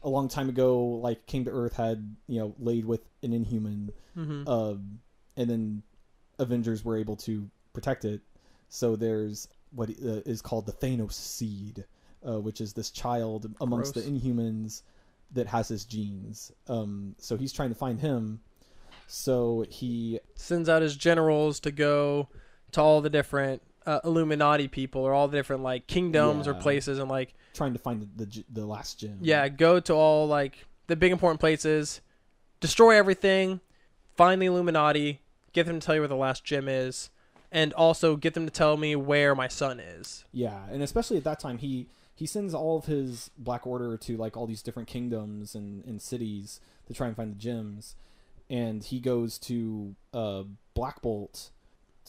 a long time ago like came to Earth, had laid with an Inhuman, and then Avengers were able to protect it. So there's what is called the Thanos seed. Which is this child amongst the Inhumans that has his genes. So he's trying to find him. So he sends out his generals to go to all the different Illuminati people, or all the different like kingdoms or places, and like trying to find the last gem. Yeah, go to all like the big important places, destroy everything, find the Illuminati, get them to tell you where the last gem is, and also get them to tell me where my son is. Yeah, and especially at that time, he sends all of his Black Order to like all these different kingdoms and cities to try and find the gems, and he goes to Black Bolt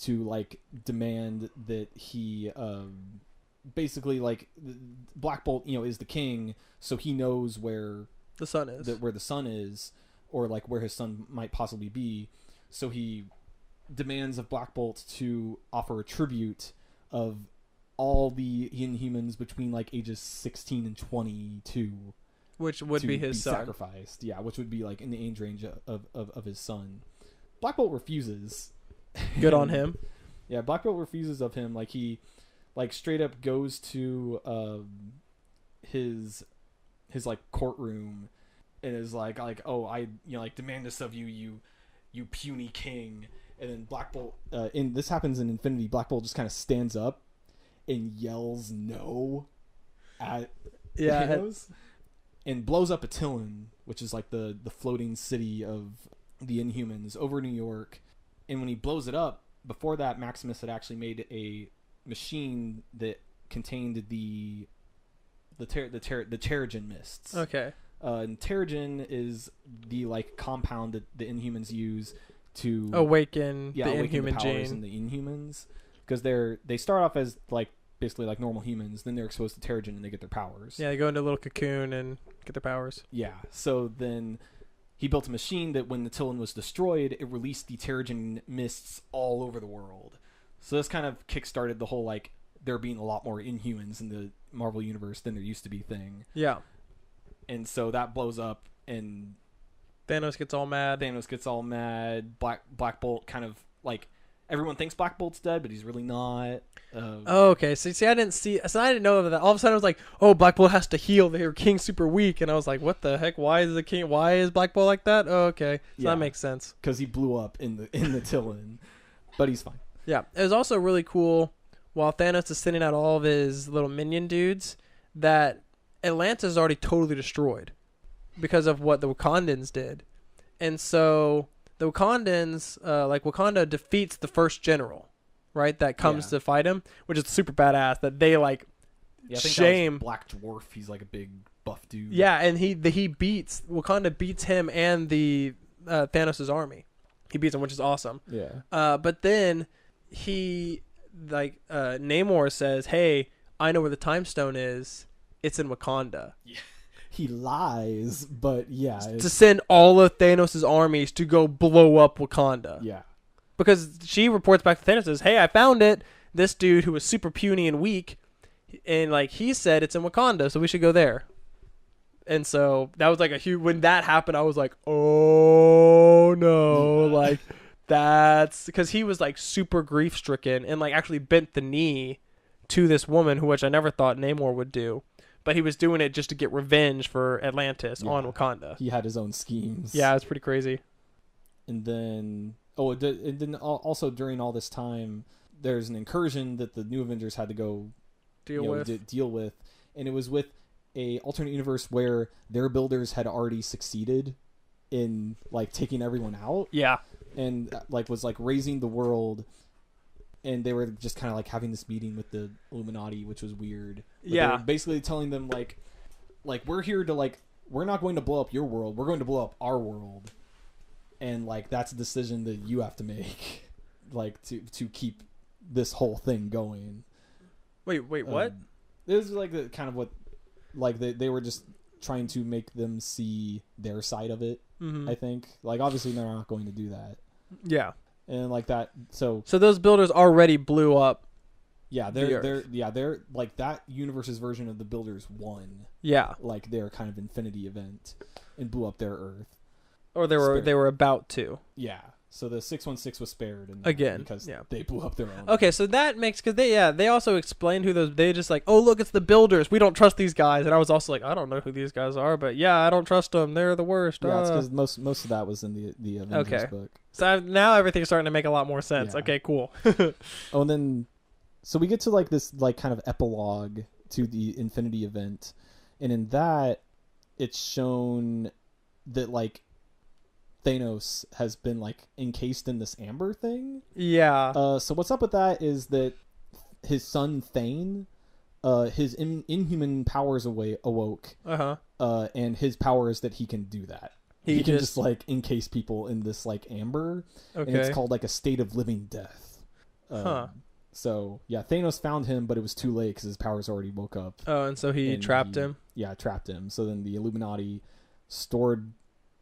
to like demand that he basically like Black Bolt, you know, is the king, so he knows where The son is. where the son is, or like where his son might possibly be. So he demands of Black Bolt to offer a tribute of all the Inhumans between like ages 16 and 22, which would be his son. Sacrificed. Yeah, which would be like in the age range of his son. Black Bolt refuses. Good on him. Yeah, Black Bolt refuses of him. Like he like straight up goes to his like courtroom and is like oh, I like demand this of you puny king. And then Black Bolt and this happens in Infinity. Black Bolt just kind of stands up and yells no at Thanos and blows up Attilan, which is like the floating city of the Inhumans over New York. And when he blows it up, before that, Maximus had actually made a machine that contained the Terrigen mists. Okay. And Terrigen is the like compound that the Inhumans use to awaken the awaken Inhuman the powers gene. in the Inhumans, because they start off as like basically like normal humans, then they're exposed to Terrigen and they get their powers. Yeah, they go into a little cocoon and get their powers. Yeah. So then he built a machine that when the Attilan was destroyed, it released the Terrigen mists all over the world. So this kind of kickstarted the whole like there being a lot more Inhumans in the Marvel universe than there used to be thing. Yeah. And so that blows up and Thanos gets all mad. Black Bolt kind of like everyone thinks Black Bolt's dead, but he's really not. Oh, okay. So see, I didn't know that. All of a sudden, I was like, "Oh, Black Bolt has to heal. Their king's super weak," and I was like, "What the heck? Why is Black Bolt like that?" Oh, okay, so that makes sense. Because he blew up in the Attilan, but he's fine. Yeah, it was also really cool while Thanos is sending out all of his little minion dudes that Atlantis is already totally destroyed because of what the Wakandans did, and so the Wakandans, Wakanda defeats the first general, right? That comes to fight him, which is super badass. That they like I think shame that was Black Dwarf. He's like a big buff dude. Yeah, and Wakanda beats him and the Thanos' army. He beats him, which is awesome. Yeah. But then he Namor says, "Hey, I know where the time stone is. It's in Wakanda." Yeah. He lies, but yeah. To send all of Thanos' armies to go blow up Wakanda. Yeah. Because she reports back to Thanos and says, "Hey, I found it. This dude who was super puny and weak, and like he said it's in Wakanda, so we should go there." And so that was like a huge. When that happened, I was like, "Oh no!" Like that's because he was like super grief stricken and like actually bent the knee to this woman, which I never thought Namor would do. But he was doing it just to get revenge for Atlantis on Wakanda. He had his own schemes. Yeah, it's pretty crazy. And then, also during all this time, there's an incursion that the New Avengers had to go deal with, and it was with a alternate universe where their builders had already succeeded in like taking everyone out. Yeah, and like was like raising the world. And they were just kind of like having this meeting with the Illuminati, which was weird. But they were basically telling them like we're here to like we're not going to blow up your world. We're going to blow up our world, and like that's a decision that you have to make, like to keep this whole thing going. Wait, what? It was like the kind of what like they were just trying to make them see their side of it. Mm-hmm. I think like obviously they're not going to do that. Yeah. And like that, so those builders already blew up. Yeah, they're like that universe's version of the Builders won. Yeah, like their kind of Infinity event and blew up their Earth. Or they were about to. Yeah, so the 616 was spared because they blew up their own. Okay, so that makes because they also explained who those they just like look it's the Builders, we don't trust these guys, and I was also like I don't know who these guys are, but yeah I don't trust them, they're the worst. Yeah, it's because most of that was in the Avengers book. So now everything's starting to make a lot more sense. Yeah. Okay, cool. Oh, and then so we get to like this like kind of epilogue to the Infinity event, and in that it's shown that like Thanos has been like encased in this amber thing. Yeah. So what's up with that is that his son Thane, his inhuman powers awoke. And his power is that he can do that. He can just like encase people in this like amber, and it's called like a state of living death. So yeah, Thanos found him, but it was too late because his powers already woke up. Oh, and so he trapped him. Yeah, trapped him. So then the Illuminati stored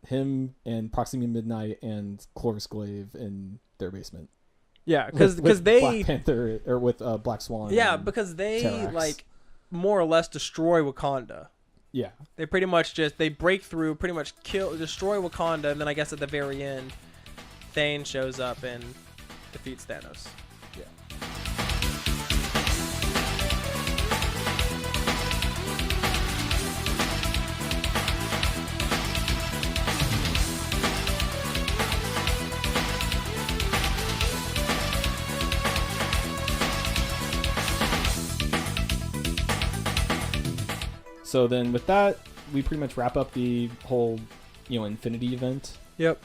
him and Proxima Midnight and Clovis Glaive in their basement. Yeah, because they Black Panther or with Black Swan. Yeah, because they Terrax. like more or less destroy Wakanda. Yeah, they pretty much they break through, pretty much destroy Wakanda, and then I guess at the very end, Thane shows up and defeats Thanos. Yeah. So then with that, we pretty much wrap up the whole, Infinity event. Yep.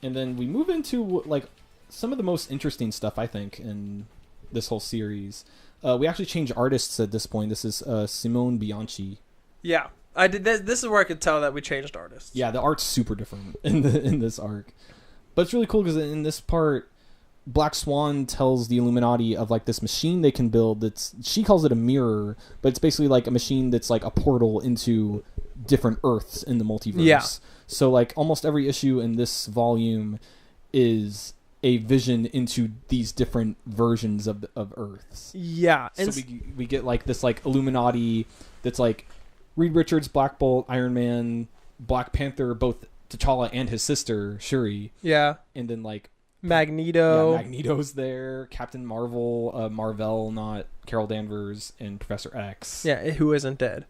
And then we move into like some of the most interesting stuff, I think, in this whole series. We actually changed artists at this point. This is Simone Bianchi. Yeah, I did. This is where I could tell that we changed artists. Yeah, the art's super different in this arc, but it's really cool because in this part, Black Swan tells the Illuminati of like this machine they can build. She calls it a mirror, but it's basically like a machine that's like a portal into different Earths in the multiverse. Yeah. So like almost every issue in this volume is a vision into these different versions of Earths. Yeah, so we get like this like Illuminati that's like Reed Richards, Black Bolt, Iron Man, Black Panther, both T'Challa and his sister Shuri. Yeah, and then like Magneto. Yeah, Magneto's there. Captain Marvel, Marvel, not Carol Danvers, and Professor X. Yeah, who isn't dead.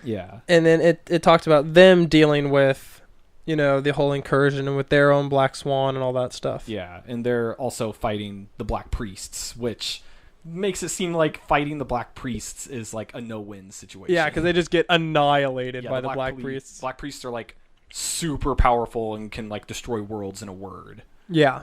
Yeah, and then it talks about them dealing with, the whole incursion and with their own Black Swan and all that stuff. Yeah, and they're also fighting the Black Priests, which makes it seem like fighting the Black Priests is like a no-win situation. Yeah, because they just get annihilated by the Black Priests. Black Priests are like super powerful and can like destroy worlds in a word. Yeah.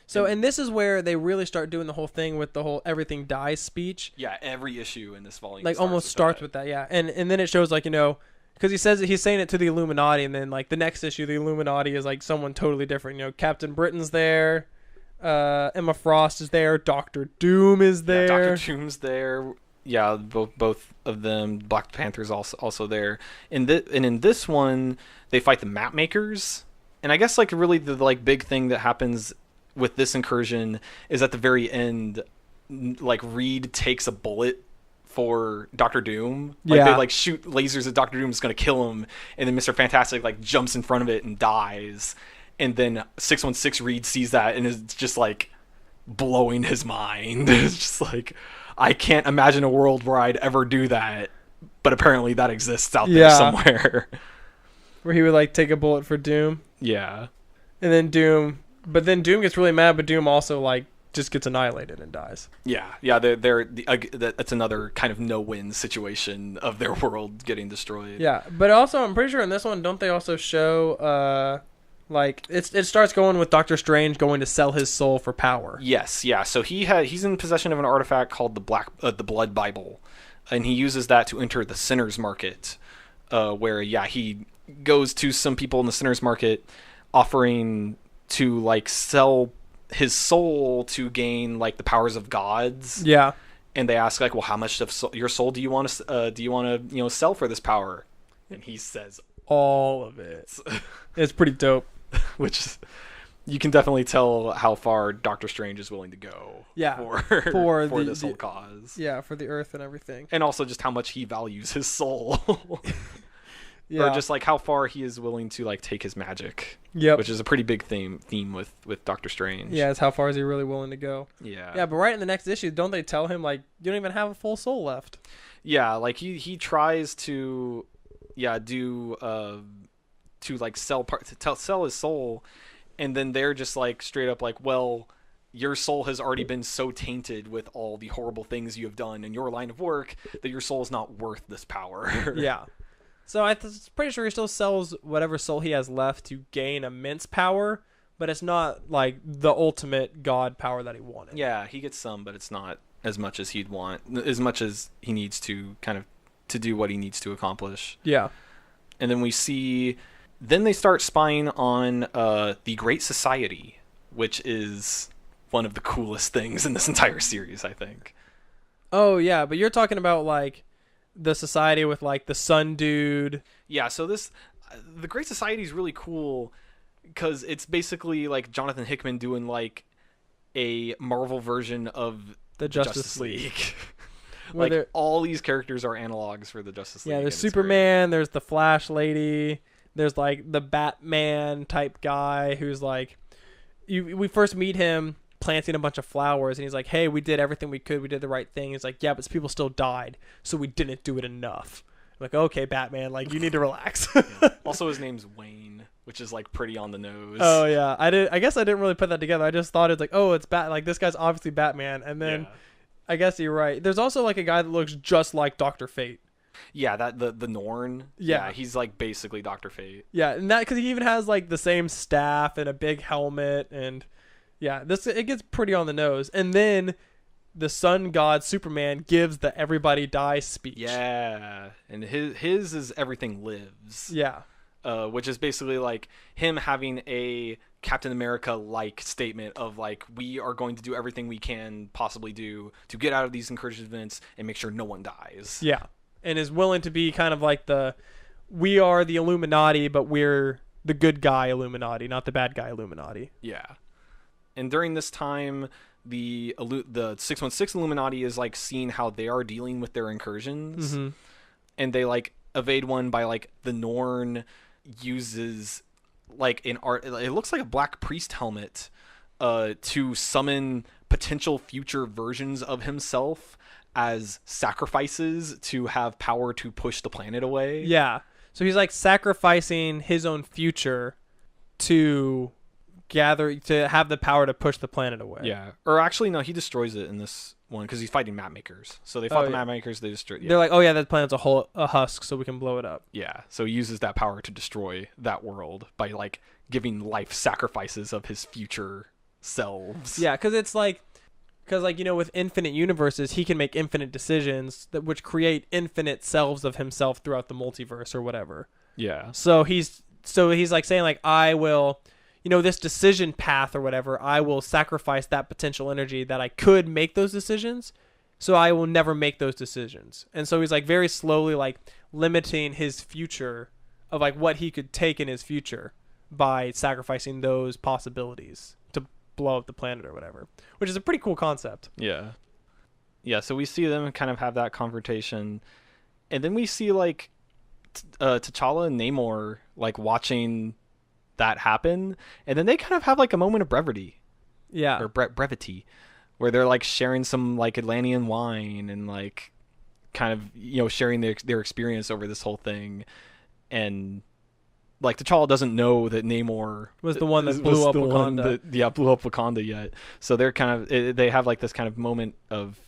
So, and this is where they really start doing the whole thing with the whole everything dies speech. Yeah, every issue in this volume like almost starts with that. Yeah, and then it shows like because he says he's saying it to the Illuminati, and then like the next issue, the Illuminati is like someone totally different. Captain Britain's there, Emma Frost is there, Doctor Doom is there. Yeah, Doctor Doom's there. Yeah, both of them. Black Panther's also there. And in this one, they fight the map makers. And I guess like really the like big thing that happens with this incursion is at the very end, like Reed takes a bullet for Doctor Doom. Like they like shoot lasers at Doctor Doom, is going to kill him, and then Mr. Fantastic like jumps in front of it and dies. And then 616 Reed sees that and is just like blowing his mind. It's just like, I can't imagine a world where I'd ever do that, but apparently that exists out there somewhere. Where he would like take a bullet for Doom. Yeah. And then Doom gets really mad, but Doom also like just gets annihilated and dies. Yeah, that's another kind of no-win situation of their world getting destroyed. Yeah, but also I'm pretty sure in this one, don't they also show like it starts going with Doctor Strange going to sell his soul for power. Yes, yeah. So he's in possession of an artifact called the Blood Bible, and he uses that to enter the Sinner's Market, where he goes to some people in the Sinner's Market, offering to like sell his soul to gain like the powers of gods. Yeah. And they ask like, well, how much of your soul do you want to sell for this power? And he says all of it. It's pretty dope. Which you can definitely tell how far Doctor Strange is willing to go. Yeah. For this whole cause. Yeah, for the Earth and everything. And also just how much he values his soul. Yeah. Or just like how far he is willing to like take his magic. Yep. Which is a pretty big theme with Doctor Strange. Yeah, it's how far is he really willing to go. Yeah. Yeah, but right in the next issue, don't they tell him like you don't even have a full soul left? Yeah, like he tries to do to like sell his soul, and then they're just like straight up like, well, your soul has already been so tainted with all the horrible things you have done in your line of work that your soul is not worth this power. Yeah. So I'm pretty sure he still sells whatever soul he has left to gain immense power, but it's not like the ultimate god power that he wanted. Yeah, he gets some, but it's not as much as he'd want, as much as he needs to kind of to do what he needs to accomplish. Yeah. And then then they start spying on the Great Society, which is one of the coolest things in this entire series, I think. Oh, yeah, but you're talking about, like, the society with, like, the sun dude. Yeah, so the Great Society is really cool because it's basically, like, Jonathan Hickman doing, like, a Marvel version of The Justice League. Like, all these characters are analogs for the Justice League. Yeah, there's Superman, there's the Flash lady, there's, like, the Batman type guy who's, like, we first meet him planting a bunch of flowers, and he's like, hey, we did everything we could, we did the right thing. He's like, yeah, but people still died, so we didn't do it enough. I'm like, okay, Batman, like, you need to relax. Yeah. Also, his name's Wayne, which is, like, pretty on the nose. Oh, yeah. I guess I didn't really put that together. I just thought it's like, oh, it's like, this guy's obviously Batman, and then I guess you're right. There's also, like, a guy that looks just like Dr. Fate. Yeah, the Norn. Yeah, he's, like, basically Dr. Fate. Yeah, and that because he even has, like, the same staff and a big helmet, and yeah, it gets pretty on the nose. And then the sun god Superman gives the everybody dies speech. Yeah, and his is everything lives. Yeah. Which is basically like him having a Captain America-like statement of like, we are going to do everything we can possibly do to get out of these incursion events and make sure no one dies. Yeah, and is willing to be kind of like we are the Illuminati, but we're the good guy Illuminati, not the bad guy Illuminati. Yeah. And during this time, the 616 Illuminati is like seeing how they are dealing with their incursions, and they like evade one by like the Norn uses like an art. It looks like a black priest helmet to summon potential future versions of himself as sacrifices to have power to push the planet away. Yeah, so he's like sacrificing his own future to have the power to push the planet away. Yeah. Or actually, no, he destroys it in this one because he's fighting map makers. So they fought the map makers, they destroyed. Yeah. They're like, oh yeah, that planet's a husk, so we can blow it up. Yeah. So he uses that power to destroy that world by like giving life sacrifices of his future selves. Yeah, because with infinite universes, he can make infinite decisions which create infinite selves of himself throughout the multiverse or whatever. Yeah. So he's like saying like, I will, this decision path or whatever, I will sacrifice that potential energy that I could make those decisions, so I will never make those decisions. And so he's like very slowly like limiting his future of like what he could take in his future by sacrificing those possibilities to blow up the planet or whatever, which is a pretty cool concept. Yeah. Yeah, so we see them kind of have that confrontation, and then we see like T'Challa and Namor like watching that happen, and then they kind of have like a moment of brevity. Yeah. Or brevity, where they're like sharing some like Atlantean wine and like kind of sharing their experience over this whole thing. And like T'Challa doesn't know that Namor was the one that blew up Wakanda. Blew up Wakanda yet. So they're kind of they have like this kind of moment of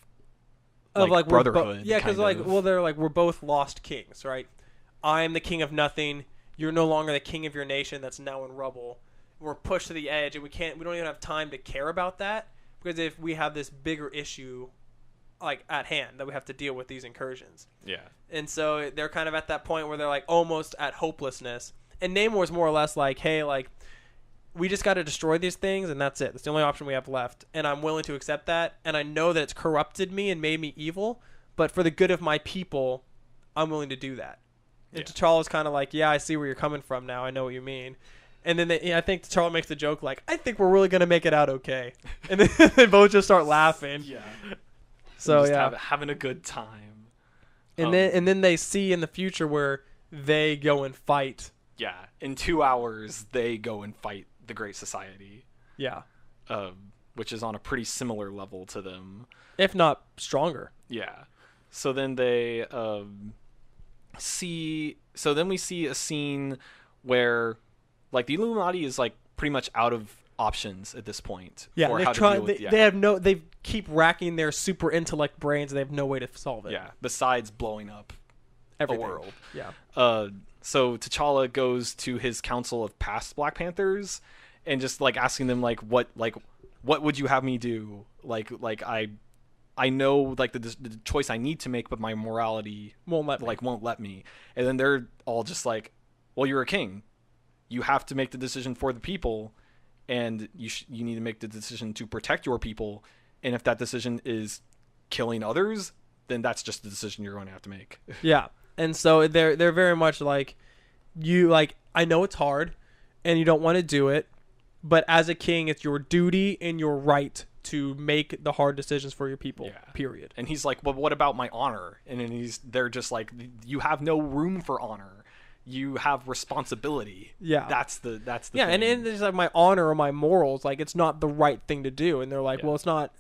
like brotherhood. Because they're like, we're both lost kings, right? I'm the king of nothing. You're no longer the king of your nation that's now in rubble. We're pushed to the edge, and we don't even have time to care about that, because if we have this bigger issue like at hand that we have to deal with these incursions. Yeah. And so they're kind of at that point where they're like almost at hopelessness. And Namor's more or less like, hey, like, we just got to destroy these things, and that's it. That's the only option we have left, and I'm willing to accept that, and I know that it's corrupted me and made me evil, but for the good of my people, I'm willing to do that. And T'Challa's kind of like, yeah, I see where you're coming from now. I know what you mean. And then I think T'Challa makes the joke like, I think we're really going to make it out okay. And then they both just start laughing. Yeah. So, just having a good time. And then they see in the future where they go and fight. Yeah. In 2 hours, they go and fight the Great Society. Yeah. Which is on a pretty similar level to them. If not stronger. Yeah. So then they... then we see a scene where like the Illuminati is like pretty much out of options at this point. Yeah, they keep racking their super intellect brains and they have no way to solve it. Yeah, besides blowing up everything. world. Yeah. So T'Challa goes to his council of past Black Panthers and just like asking them like what would you have me do? Like I know like the choice I need to make, but my morality Won't let me. And then they're all just like, well, you're a king. You have to make the decision for the people, and you need to make the decision to protect your people. And if that decision is killing others, then that's just the decision you're going to have to make. Yeah. And so they're very much like, you like, I know it's hard and you don't want to do it, but as a king, it's your duty and your right to make the hard decisions for your people. Yeah. Period. And he's like, well, what about my honor? And then they're just like, you have no room for honor. You have responsibility. Yeah. That's the Yeah. thing. And it's like my honor or my morals, like it's not the right thing to do. And they're like, Yeah. well, it's not.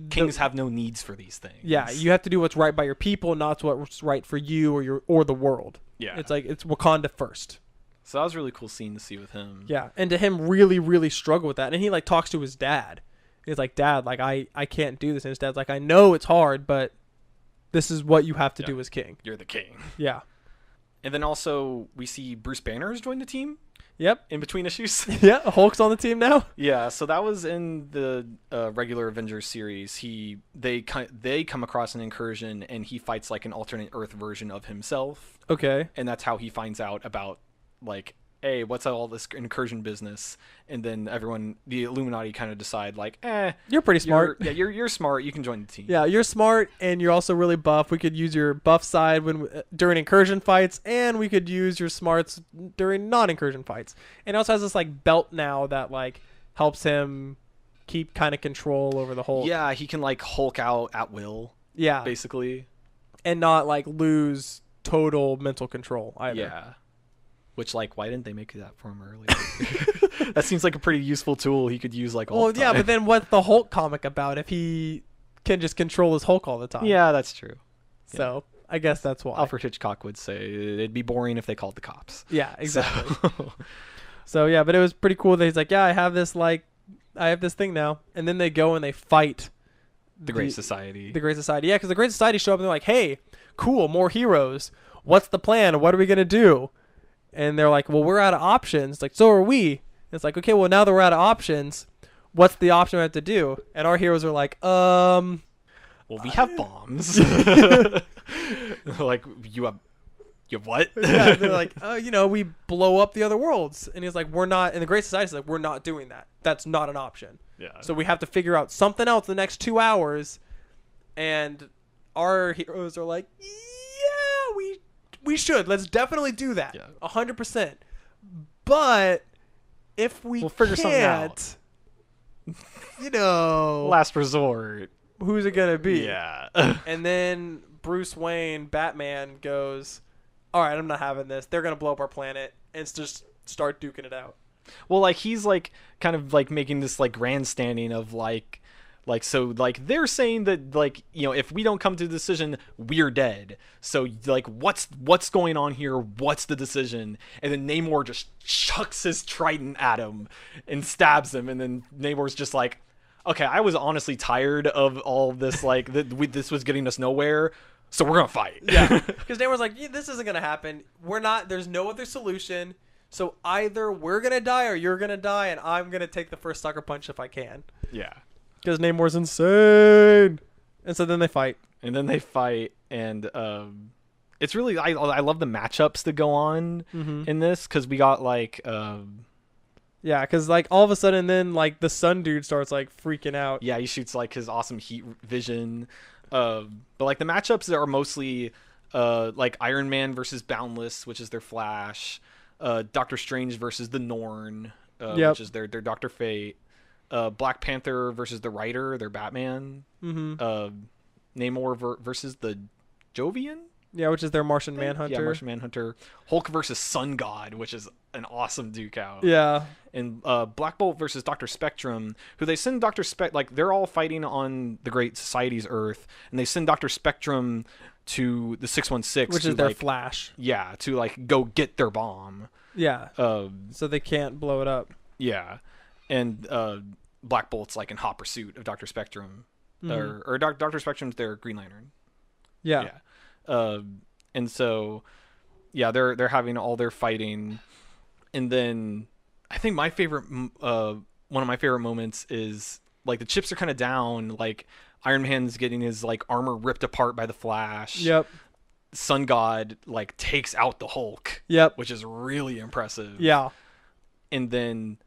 Kings have no needs for these things. Yeah, you have to do what's right by your people, not what's right for you or the world. Yeah. It's like it's Wakanda first. So that was a really cool scene to see with him. Yeah, and to him really, really struggle with that. And he like talks to his dad. He's like, Dad, like I can't do this. And his dad's like, I know it's hard, but this is what you have to do as king. You're the king. Yeah. And then also we see Bruce Banner join the team Yep. in between issues. Yeah, Hulk's on the team now. Yeah, so that was in the regular Avengers series. They come across an incursion, and he fights like an alternate Earth version of himself, Okay. and that's how he finds out about like, hey, what's all this incursion business? And then the Illuminati kind of decide like, You're pretty smart. you're smart. You can join the team. Yeah, you're smart, and you're also really buff. We could use your buff side during incursion fights, and we could use your smarts during non-incursion fights. And he also has this like belt now that like helps him keep kind of control over the whole. Yeah, he can like Hulk out at will. Yeah, Basically. and not like lose total mental control either. Yeah. Which, like, why didn't they make that for him earlier? That seems like a pretty useful tool he could use, like, all the time. Yeah, but then what's the Hulk comic about if he can just control his Hulk all the time? Yeah, that's true. So I guess that's why. Alfred Hitchcock would say it'd be boring if they called the cops. Yeah, exactly. So, So yeah, but it was pretty cool that he's like, yeah, I have this thing now, and then they go and they fight the Great Society. The Great Society, yeah, because the Great Society show up and they're like, hey, cool, more heroes. What's the plan? What are we gonna do? And they're like, well, we're out of options. Like, so are we. It's like, okay, well, now that we're out of options, what's the option we have to do? And our heroes are like, well, we have bombs. Like, you have what? Yeah, they're like, we blow up the other worlds. And he's like, we're not. And the Great Society's like, we're not doing that. That's not an option. Yeah. So we have to figure out something else the next 2 hours. And our heroes are like, yeah, we should. Let's definitely do that. Yeah. 100%. But if we'll figure something out. Last resort. Who's it gonna be? Yeah. And then Bruce Wayne, Batman, goes, all right, I'm not having this. They're gonna blow up our planet and just start duking it out. Well, like, he's like kind of like making this like grandstanding of like so like they're saying that like, if we don't come to a decision, we're dead. So like what's going on here? What's the decision? And then Namor just chucks his trident at him and stabs him, and then Namor's just like, okay, I was honestly tired of all this, like this was getting us nowhere, so we're gonna fight. Yeah, because Namor's like, this isn't gonna happen. There's no other solution. So either we're gonna die or you're gonna die, and I'm gonna take the first sucker punch if I can. Yeah. Because Namor's insane. And so then they fight. And it's really I love the matchups that go on in this, because we got like yeah, because like all of a sudden then like the sun dude starts like freaking out. yeah, he shoots like his awesome heat vision, but like the matchups are mostly like Iron Man versus Boundless, which is their Flash, Doctor Strange versus the Norn, which is their Dr. Fate, Black Panther versus the Rider, their Batman, Namor versus the Jovian. Yeah, which is their Martian Manhunter. Yeah, Martian Manhunter. Hulk versus Sun God, which is an awesome duke out. Yeah. And Black Bolt versus Dr. Spectrum, who they send Dr. like they're all fighting on the Great Society's Earth, and they send Dr. Spectrum to the 616, which is their Flash. Yeah, to like go get their bomb. Yeah. So they can't blow it up. Yeah. And Black Bolt's like in hot pursuit of Dr. Spectrum, or Dr. Spectrum's their Green Lantern. Yeah. And so, yeah, they're having all their fighting, and then I think my favorite, one of my favorite moments is like the chips are kind of down, like Iron Man's getting his like armor ripped apart by the Flash. Yep. Sun God like takes out the Hulk. Yep. Which is really impressive. Yeah. And then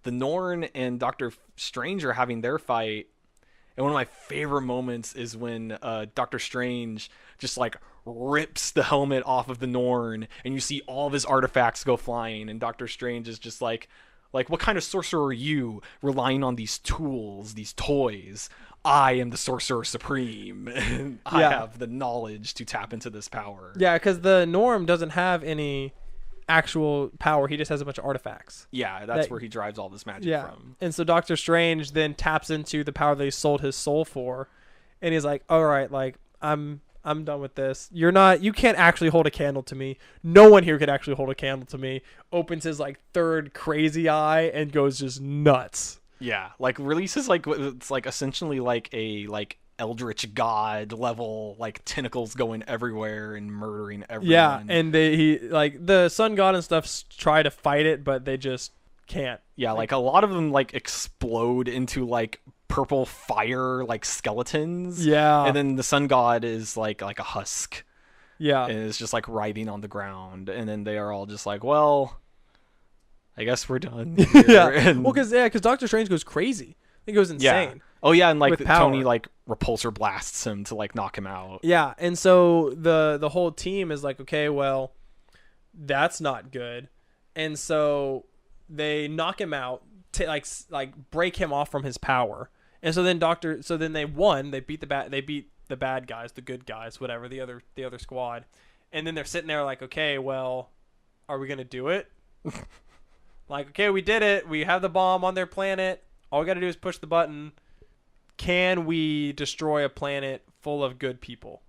the Norn and Doctor Strange are having their fight. And one of my favorite moments is when Doctor Strange just like rips the helmet off of the Norn, and you see all of his artifacts go flying, and Doctor Strange is just like, what kind of sorcerer are you, relying on these tools, these toys? I am the Sorcerer Supreme. And I have the knowledge to tap into this power. Yeah, because the Norm doesn't have any actual power. He just has a bunch of artifacts. Yeah, that's where he drives all this magic from. And so Doctor Strange then taps into the power that he sold his soul for, and he's like, all right, like, I'm done with this. You can't actually hold a candle to me. No one here could actually hold a candle to me. Opens his like third crazy eye and goes just nuts. Yeah, like releases like, it's like essentially like a like eldritch god level, like tentacles going everywhere and murdering everyone. Yeah, and he like the Sun God and stuff try to fight it, but they just can't. Yeah, like a lot of them like explode into like purple fire like skeletons. Yeah. And then the Sun God is like a husk. Yeah. And is just like writhing on the ground, and then they are all just like, well, I guess we're done. Yeah. And, well, because Doctor Strange goes crazy. He goes insane. Yeah. Oh yeah, and like Tony power. like repulsor blasts him to like knock him out. Yeah, and so the whole team is like, okay, well, that's not good, and so they knock him out, like break him off from his power, and so then they won. They beat the bad guys, the good guys, whatever, the other squad, and then they're sitting there like, okay, well, are we gonna do it? Like, okay, we did it. We have the bomb on their planet. All we got to do is push the button. Can we destroy a planet full of good people?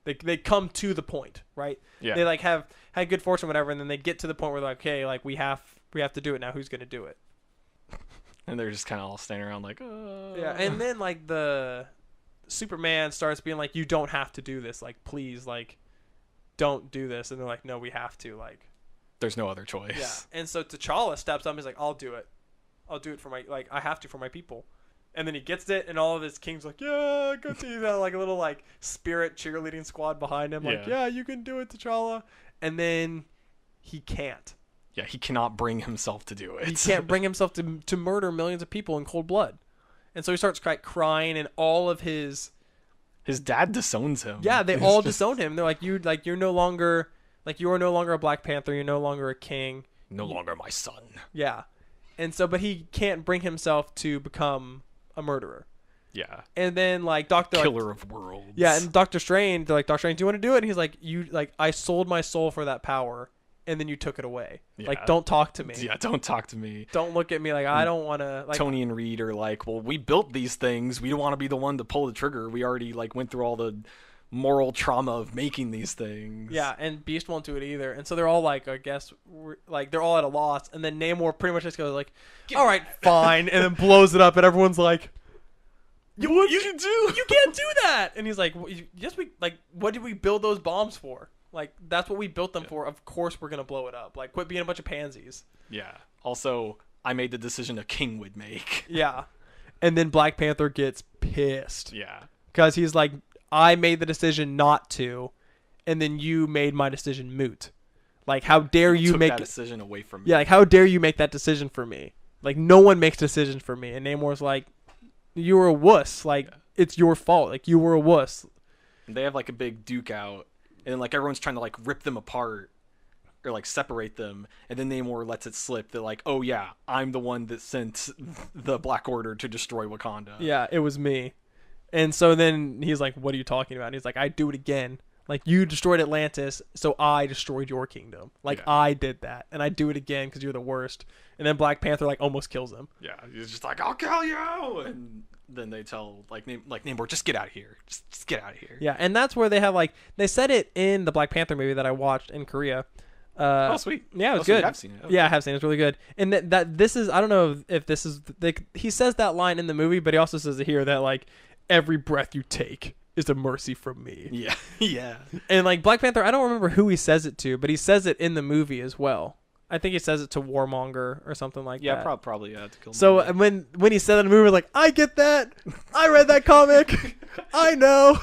They come to the point, right? Yeah. They like had good fortune, whatever, and then they get to the point where they're like, okay, like we have to do it now. Who's gonna do it? And they're just kind of all standing around like, Yeah, and then like the Superman starts being like, you don't have to do this. Like, please, like, don't do this. And they're like, no, we have to. Like, there's no other choice. yeah. And so T'Challa steps up and he's like, I'll do it. I'll do it for I have to for my people. And then he gets it, and all of his kings like, yeah, go to that, like a little like spirit cheerleading squad behind him, like, yeah, you can do it, T'Challa. And then he can't. Yeah, he cannot bring himself to do it. He can't bring himself to murder millions of people in cold blood. And so he starts crying, and all of his dad disowns him. Yeah, they all disown him. They're like, you're no longer, like, you are no longer a Black Panther. You're no longer a king. No longer my son. Yeah. And so, but he can't bring himself to become a murderer. Yeah. And then like Killer of worlds. Yeah, and Doctor Strange, they're like, Doctor Strange, do you want to do it? And he's like, I sold my soul for that power, and then you took it away. Yeah. Like, don't talk to me. Yeah, don't talk to me. Don't look at me like I don't want to. Like, Tony and Reed are like, well, we built these things. We don't want to be the one to pull the trigger. We already like went through all the moral trauma of making these things. Yeah, and Beast won't do it either. And so they're all like, I guess, they're all at a loss. And then Namor pretty much just goes like, all right, fine, and then blows it up, and everyone's like, you can't do that. And he's like, yes, what did we build those bombs for? Like, that's what we built them for. Of course we're gonna blow it up. Like, quit being a bunch of pansies. Yeah. Also, I made the decision a king would make. Yeah. And then Black Panther gets pissed. Yeah. Because he's like, I made the decision not to, and then you made my decision moot. Like, how dare you make that decision away from me? Yeah, like, how dare you make that decision for me? Like, no one makes decisions for me. And Namor's like, you were a wuss. Like, it's your fault. Like, you were a wuss. And they have like a big duke out, and like everyone's trying to like rip them apart or like separate them, and then Namor lets it slip that like, oh yeah, I'm the one that sent the Black Order to destroy Wakanda. Yeah, it was me. And so then he's like, what are you talking about? And he's like, I do it again. Like, you destroyed Atlantis, so I destroyed your kingdom. Like, yeah. I did that, and I do it again because you're the worst. And then Black Panther like almost kills him. Yeah, he's just like, I'll kill you. And then they tell like Namor, just get out of here. Just get out of here. Yeah, and that's where they have like, they said it in the Black Panther movie that I watched in Korea. Oh, sweet. Yeah, it was good. good. I've seen it. Okay. Yeah, I have seen it. It's really good. And that this is, I don't know if this is, he says that line in the movie, but he also says it here that like, every breath you take is a mercy from me. Yeah. Yeah. And like Black Panther, I don't remember who he says it to, but he says it in the movie as well. I think he says it to Warmonger or something like that. Yeah, probably yeah. To kill So when he said it in the movie, I was like, I get that. I read that comic. I know.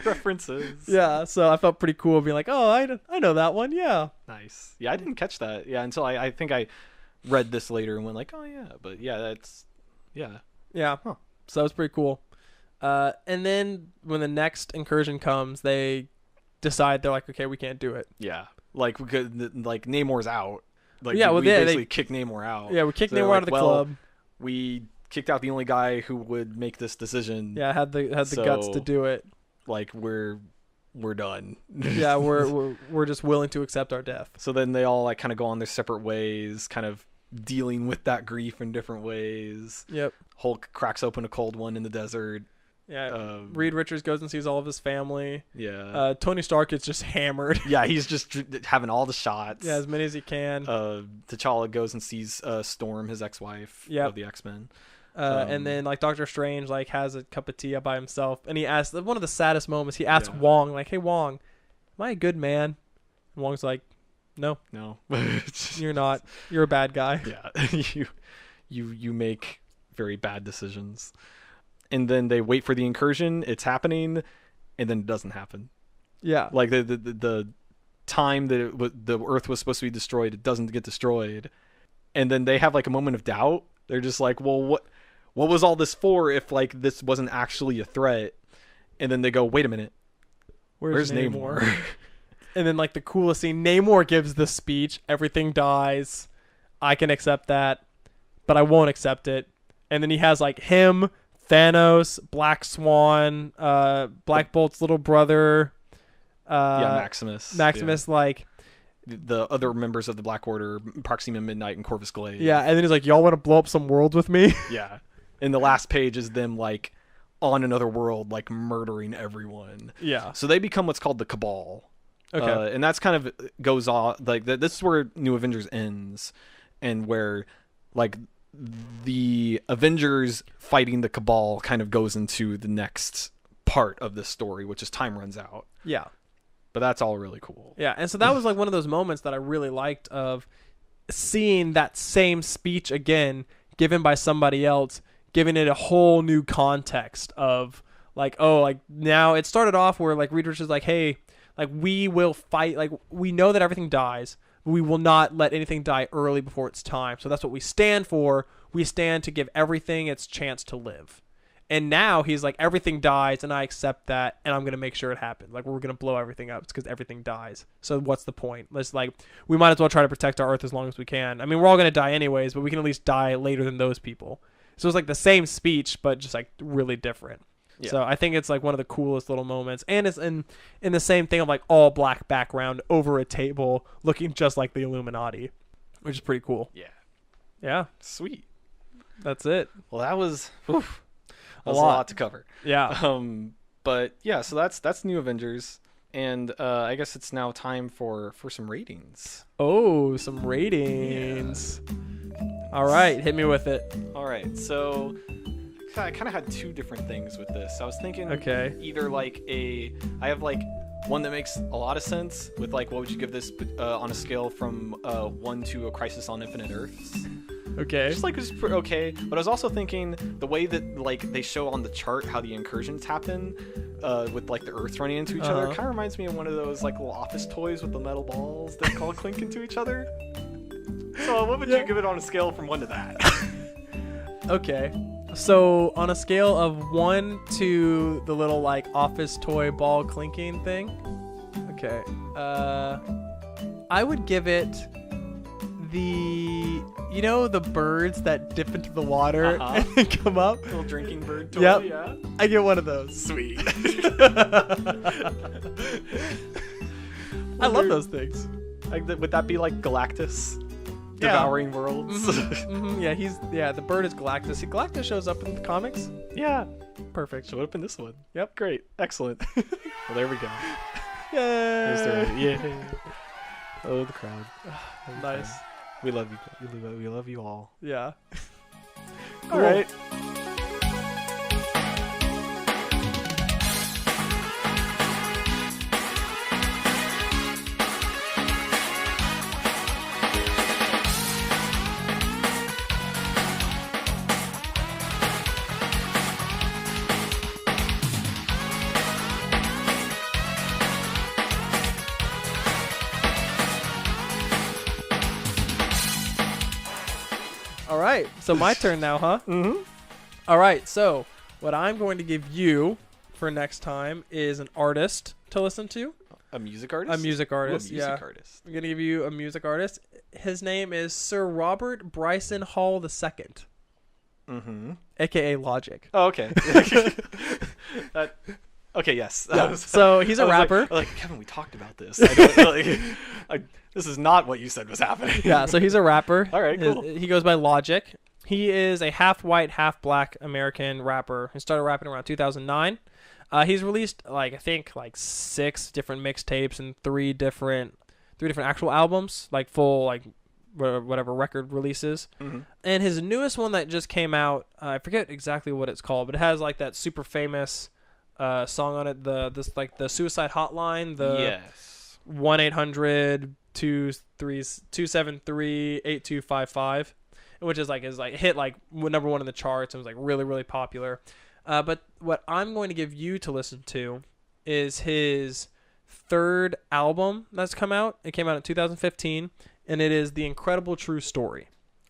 references. Yeah, so I felt pretty cool being like, oh, I know that one. Yeah. Nice. Yeah, I didn't catch that. Yeah, until I think I read this later and went like, oh yeah. But yeah, that's yeah. Yeah. Huh. So it's pretty cool. And then when the next incursion comes, they decide they're like, okay, we can't do it. Yeah. Like we could, like Namor's out. Like Yeah, well, we they basically kicked Namor out. Yeah, we kicked So they're Namor like, out of the well, club. We kicked out the only guy who would make this decision. Yeah, had the guts to So- do it. Like we're done. Yeah, we're just willing to accept our death. So then they all like kind of go on their separate ways, kind of dealing with that grief in different ways. Yep. Hulk cracks open a cold one in the desert. Yeah. Reed Richards goes and sees all of his family. Yeah. Tony Stark is just hammered. Yeah, he's just having all the shots. Yeah, as many as he can. T'Challa goes and sees Storm, his ex-wife of the X-Men. And then like Doctor Strange like has a cup of tea by himself, and he asks one of the saddest moments. He asks Wong like, "Hey Wong, am I a good man?" And Wong's like, "No, you're not. You're a bad guy." Yeah, you make very bad decisions. And then they wait for the incursion. It's happening, and then it doesn't happen. Yeah, Like the time that the Earth was supposed to be destroyed, it doesn't get destroyed. And then they have like a moment of doubt. They're just like, well, what was all this for if like this wasn't actually a threat? And then they go, wait a minute, where's Namor? And then like the coolest scene, Namor gives the speech. Everything dies. I can accept that, but I won't accept it. And then he has like him, Thanos, Black Swan, Black Bolt's little brother. Maximus. Yeah. Like the other members of the Black Order, Proxima Midnight and Corvus Glaive. Yeah, and then he's like, y'all want to blow up some world with me? Yeah. And the last page is them like on another world, like murdering everyone. Yeah. So they become what's called the Cabal. Okay. And that's kind of goes off like this is where New Avengers ends, and where like the Avengers fighting the Cabal kind of goes into the next part of this story, which is time runs out. Yeah. But that's all really cool. Yeah, and so that was like one of those moments that I really liked of seeing that same speech again given by somebody else, giving it a whole new context of like, oh, like now it started off where like Reed Richards is like, hey, like we will fight, like we know that everything dies. We will not let anything die early before it's time. So that's what we stand for. We stand to give everything its chance to live. And now he's like, everything dies, and I accept that, and I'm going to make sure it happens. Like, we're going to blow everything up because everything dies. So what's the point? Let's like, we might as well try to protect our Earth as long as we can. I mean, we're all going to die anyways, but we can at least die later than those people. So it's like the same speech, but just like really different. Yeah. So I think it's like one of the coolest little moments. And it's in the same thing of like all black background over a table looking just like the Illuminati, which is pretty cool. Yeah. Yeah. Sweet. That's it. Well, that was... Oof. That was a lot to cover. Yeah. But yeah, so that's New Avengers, and I guess it's now time for some ratings. Oh, some ratings. Yeah. All right, hit me with it. All right, so I kind of had two different things with this. I was thinking either like I have like one that makes a lot of sense with like what would you give this on a scale from 1 to A Crisis on Infinite Earths. Okay. Just like it's okay, but I was also thinking the way that like they show on the chart how the incursions happen, with like the Earths running into each other, kind of reminds me of one of those like little office toys with the metal balls that call clink into each other. So what would you give it on a scale from 1 to that? Okay. So on a scale of 1 to the little like office toy ball clinking thing, okay. I would give it the birds that dip into the water and then come up. Little drinking bird toy. Yep. Yeah. I get one of those. Sweet. I love those things. Like, would that be like Galactus? Devouring worlds. Yeah, the bird is Galactus. See, Galactus shows up in the comics. Yeah. Perfect. Showed up in this one. Yep. Great. Excellent. Well, there we go. Yay. Yeah. Oh, the crowd. Nice. We love you. We love you all. Yeah. All right. right. So my turn now, huh? Mm-hmm. All right. So what I'm going to give you for next time is an artist to listen to. A music artist? A music artist, Ooh, a music artist. I'm going to give you a music artist. His name is Sir Robert Bryson Hall II. Mm-hmm. A.K.A. Logic. Oh, okay. Okay, yes. Yeah. So he's a rapper. Like, Kevin, we talked about this. This is not what you said was happening. Yeah, so he's a rapper. All right, cool. He goes by Logic. He is a half white, half black American rapper. He started rapping around 2009. He's released I think 6 different mixtapes and 3 different actual albums, like full whatever record releases. Mm-hmm. And his newest one that just came out, I forget exactly what it's called, but it has like that super famous song on it, the suicide hotline, the yes. 1-800-273-8255, which is hit number 1 in the charts and was like really, really popular. But what I'm going to give you to listen to is his 3rd album that's come out. It came out in 2015, and it is The Incredible True Story.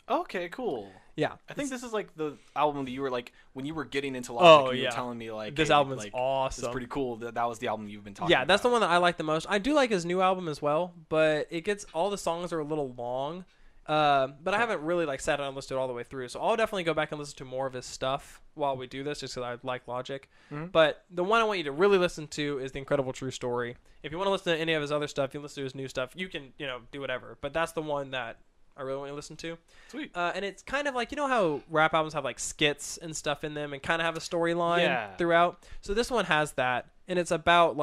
Okay, cool. Yeah. I think this is like the album that you were like, when you were getting into Logic, you were telling me like, this hey, album is like, awesome. It's pretty cool. That was the album you've been talking about. Yeah, that's the one that I like the most. I do like his new album as well, but all the songs are a little long. But I haven't really sat down and listened to it all the way through, so I'll definitely go back and listen to more of his stuff while we do this, just because I like Logic. Mm-hmm. But the one I want you to really listen to is The Incredible True Story. If you want to listen to any of his other stuff, you listen to his new stuff, you can do whatever. But that's the one that I really want you to listen to. Sweet. And it's kind of like, how rap albums have skits and stuff in them and kind of have a storyline throughout. So this one has that, and it's about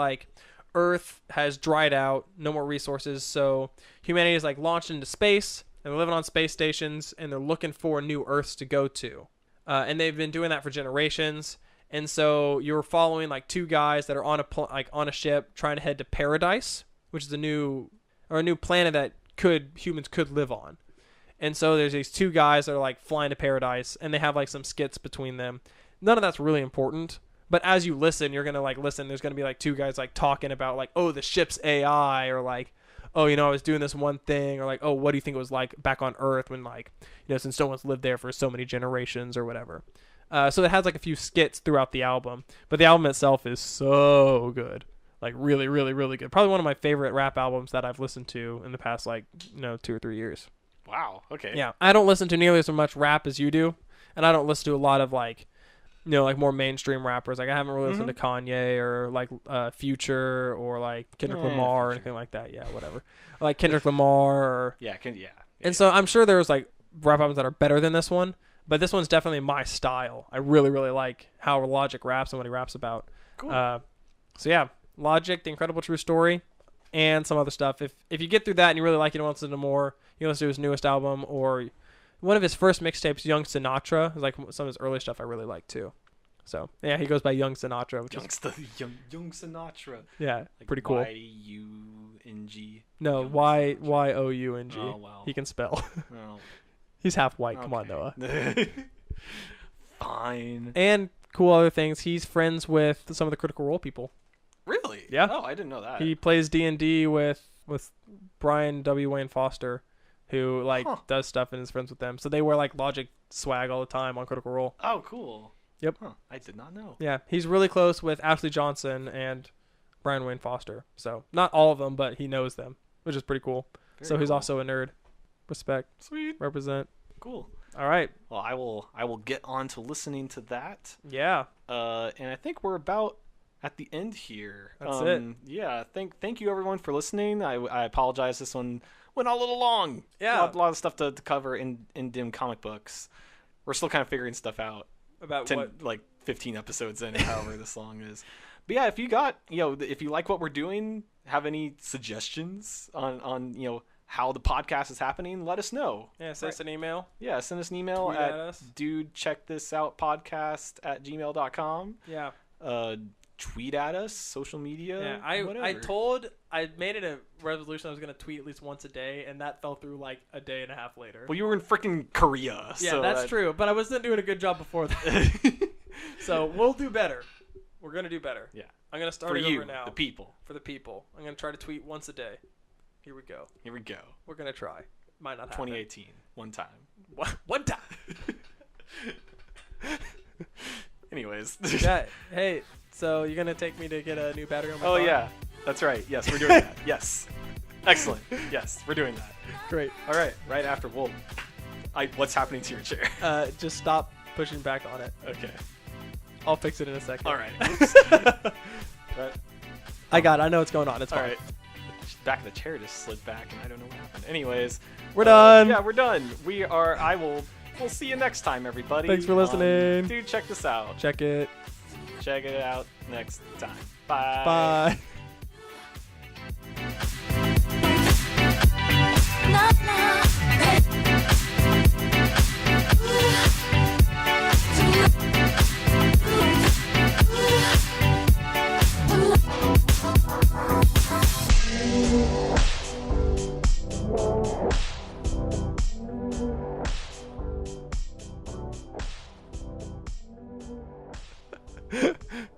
Earth has dried out, no more resources, so humanity is launched into space. And they're living on space stations, and they're looking for new Earths to go to. And they've been doing that for generations. And so you're following 2 guys that are on a ship trying to head to Paradise, which is a new planet that humans could live on. And so there's these 2 guys that are flying to Paradise, and they have some skits between them. None of that's really important. But as you listen, you're gonna listen. There's gonna be 2 guys talking about oh, the ship's AI, or oh, I was doing this one thing, or oh, what do you think it was like back on Earth when since no one's lived there for so many generations or whatever. So it has a few skits throughout the album, but the album itself is so good, really, really, really good. Probably one of my favorite rap albums that I've listened to in the past 2 or 3 years. Wow. Okay. Yeah, I don't listen to nearly as much rap as you do, and I don't listen to a lot of more mainstream rappers. I haven't really listened to Kanye or Future or Kendrick Lamar or anything like that. Yeah, whatever. Kendrick Lamar or And so I'm sure there's rap albums that are better than this one, but this one's definitely my style. I really, really like how Logic raps and what he raps about. Cool. So yeah, Logic, The Incredible True Story, and some other stuff. If you get through that and you really like it and want to listen to more, you want to do his newest album or one of his first mixtapes, Young Sinatra, is some of his early stuff I really like too. So yeah, he goes by Young Sinatra, which is Young Sinatra. Yeah, pretty cool. Y-U-N-G. No, Y-O-U-N-G. Oh wow, he can spell. Oh. He's half white. Come on, Noah. Fine. And cool other things. He's friends with some of the Critical Role people. Really? Yeah. Oh, I didn't know that. He plays D&D with Brian W. Wayne Foster, who does stuff and is friends with them. So they wear Logic swag all the time on Critical Role. Oh, cool. Yep. Huh. I did not know. Yeah, he's really close with Ashley Johnson and Brian Wayne Foster. So not all of them, but he knows them, which is pretty cool. Very He's cool. also a nerd. Respect. Sweet. Represent. Cool. All right. Well, I will get on to listening to that. Yeah. And I think we're about at the end here. That's it. Yeah. Thank you everyone for listening. I apologize. This one went a little long. Yeah. A lot of stuff to cover in dim comic books. We're still kind of figuring stuff out. About what? 15 episodes in, however this long is. But yeah, if you got, if you like what we're doing, have any suggestions on how the podcast is happening, let us know. Yeah, send us an email. Yeah, send us an email Tweet at us. dudecheckthis.outpodcast@gmail.com. Yeah. Tweet at us, social media. Yeah, I made it a resolution I was going to tweet at least once a day, and that fell through a day and a half later. Well, you were in freaking Korea. Yeah, so that's true, but I wasn't doing a good job before that. So we'll do better. We're going to do better. Yeah. I'm going to start for it you, over now. the people. For the people. I'm going to try to tweet once a day. Here we go. Here we go. We're going to try. Might not happen. 2018, one time. One time. Anyways. Yeah. Hey, so you're gonna take me to get a new battery on my Oh car? yeah, that's right. Yes, we're doing that. Yes. Excellent. Yes, we're doing that. Great. All right. Right after what's happening to your chair? Just stop pushing back on it. Okay. I'll fix it in a second. All right. Oops. Right. I got it. I know what's going on. It's All fine. right. Back of the chair just slid back, and I don't know what happened. Anyways, We're done. Yeah, we're done. We'll see you next time, everybody. Thanks for listening. Dude, check this out. Check it. Check it out next time. Bye. Bye.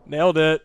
Nailed it.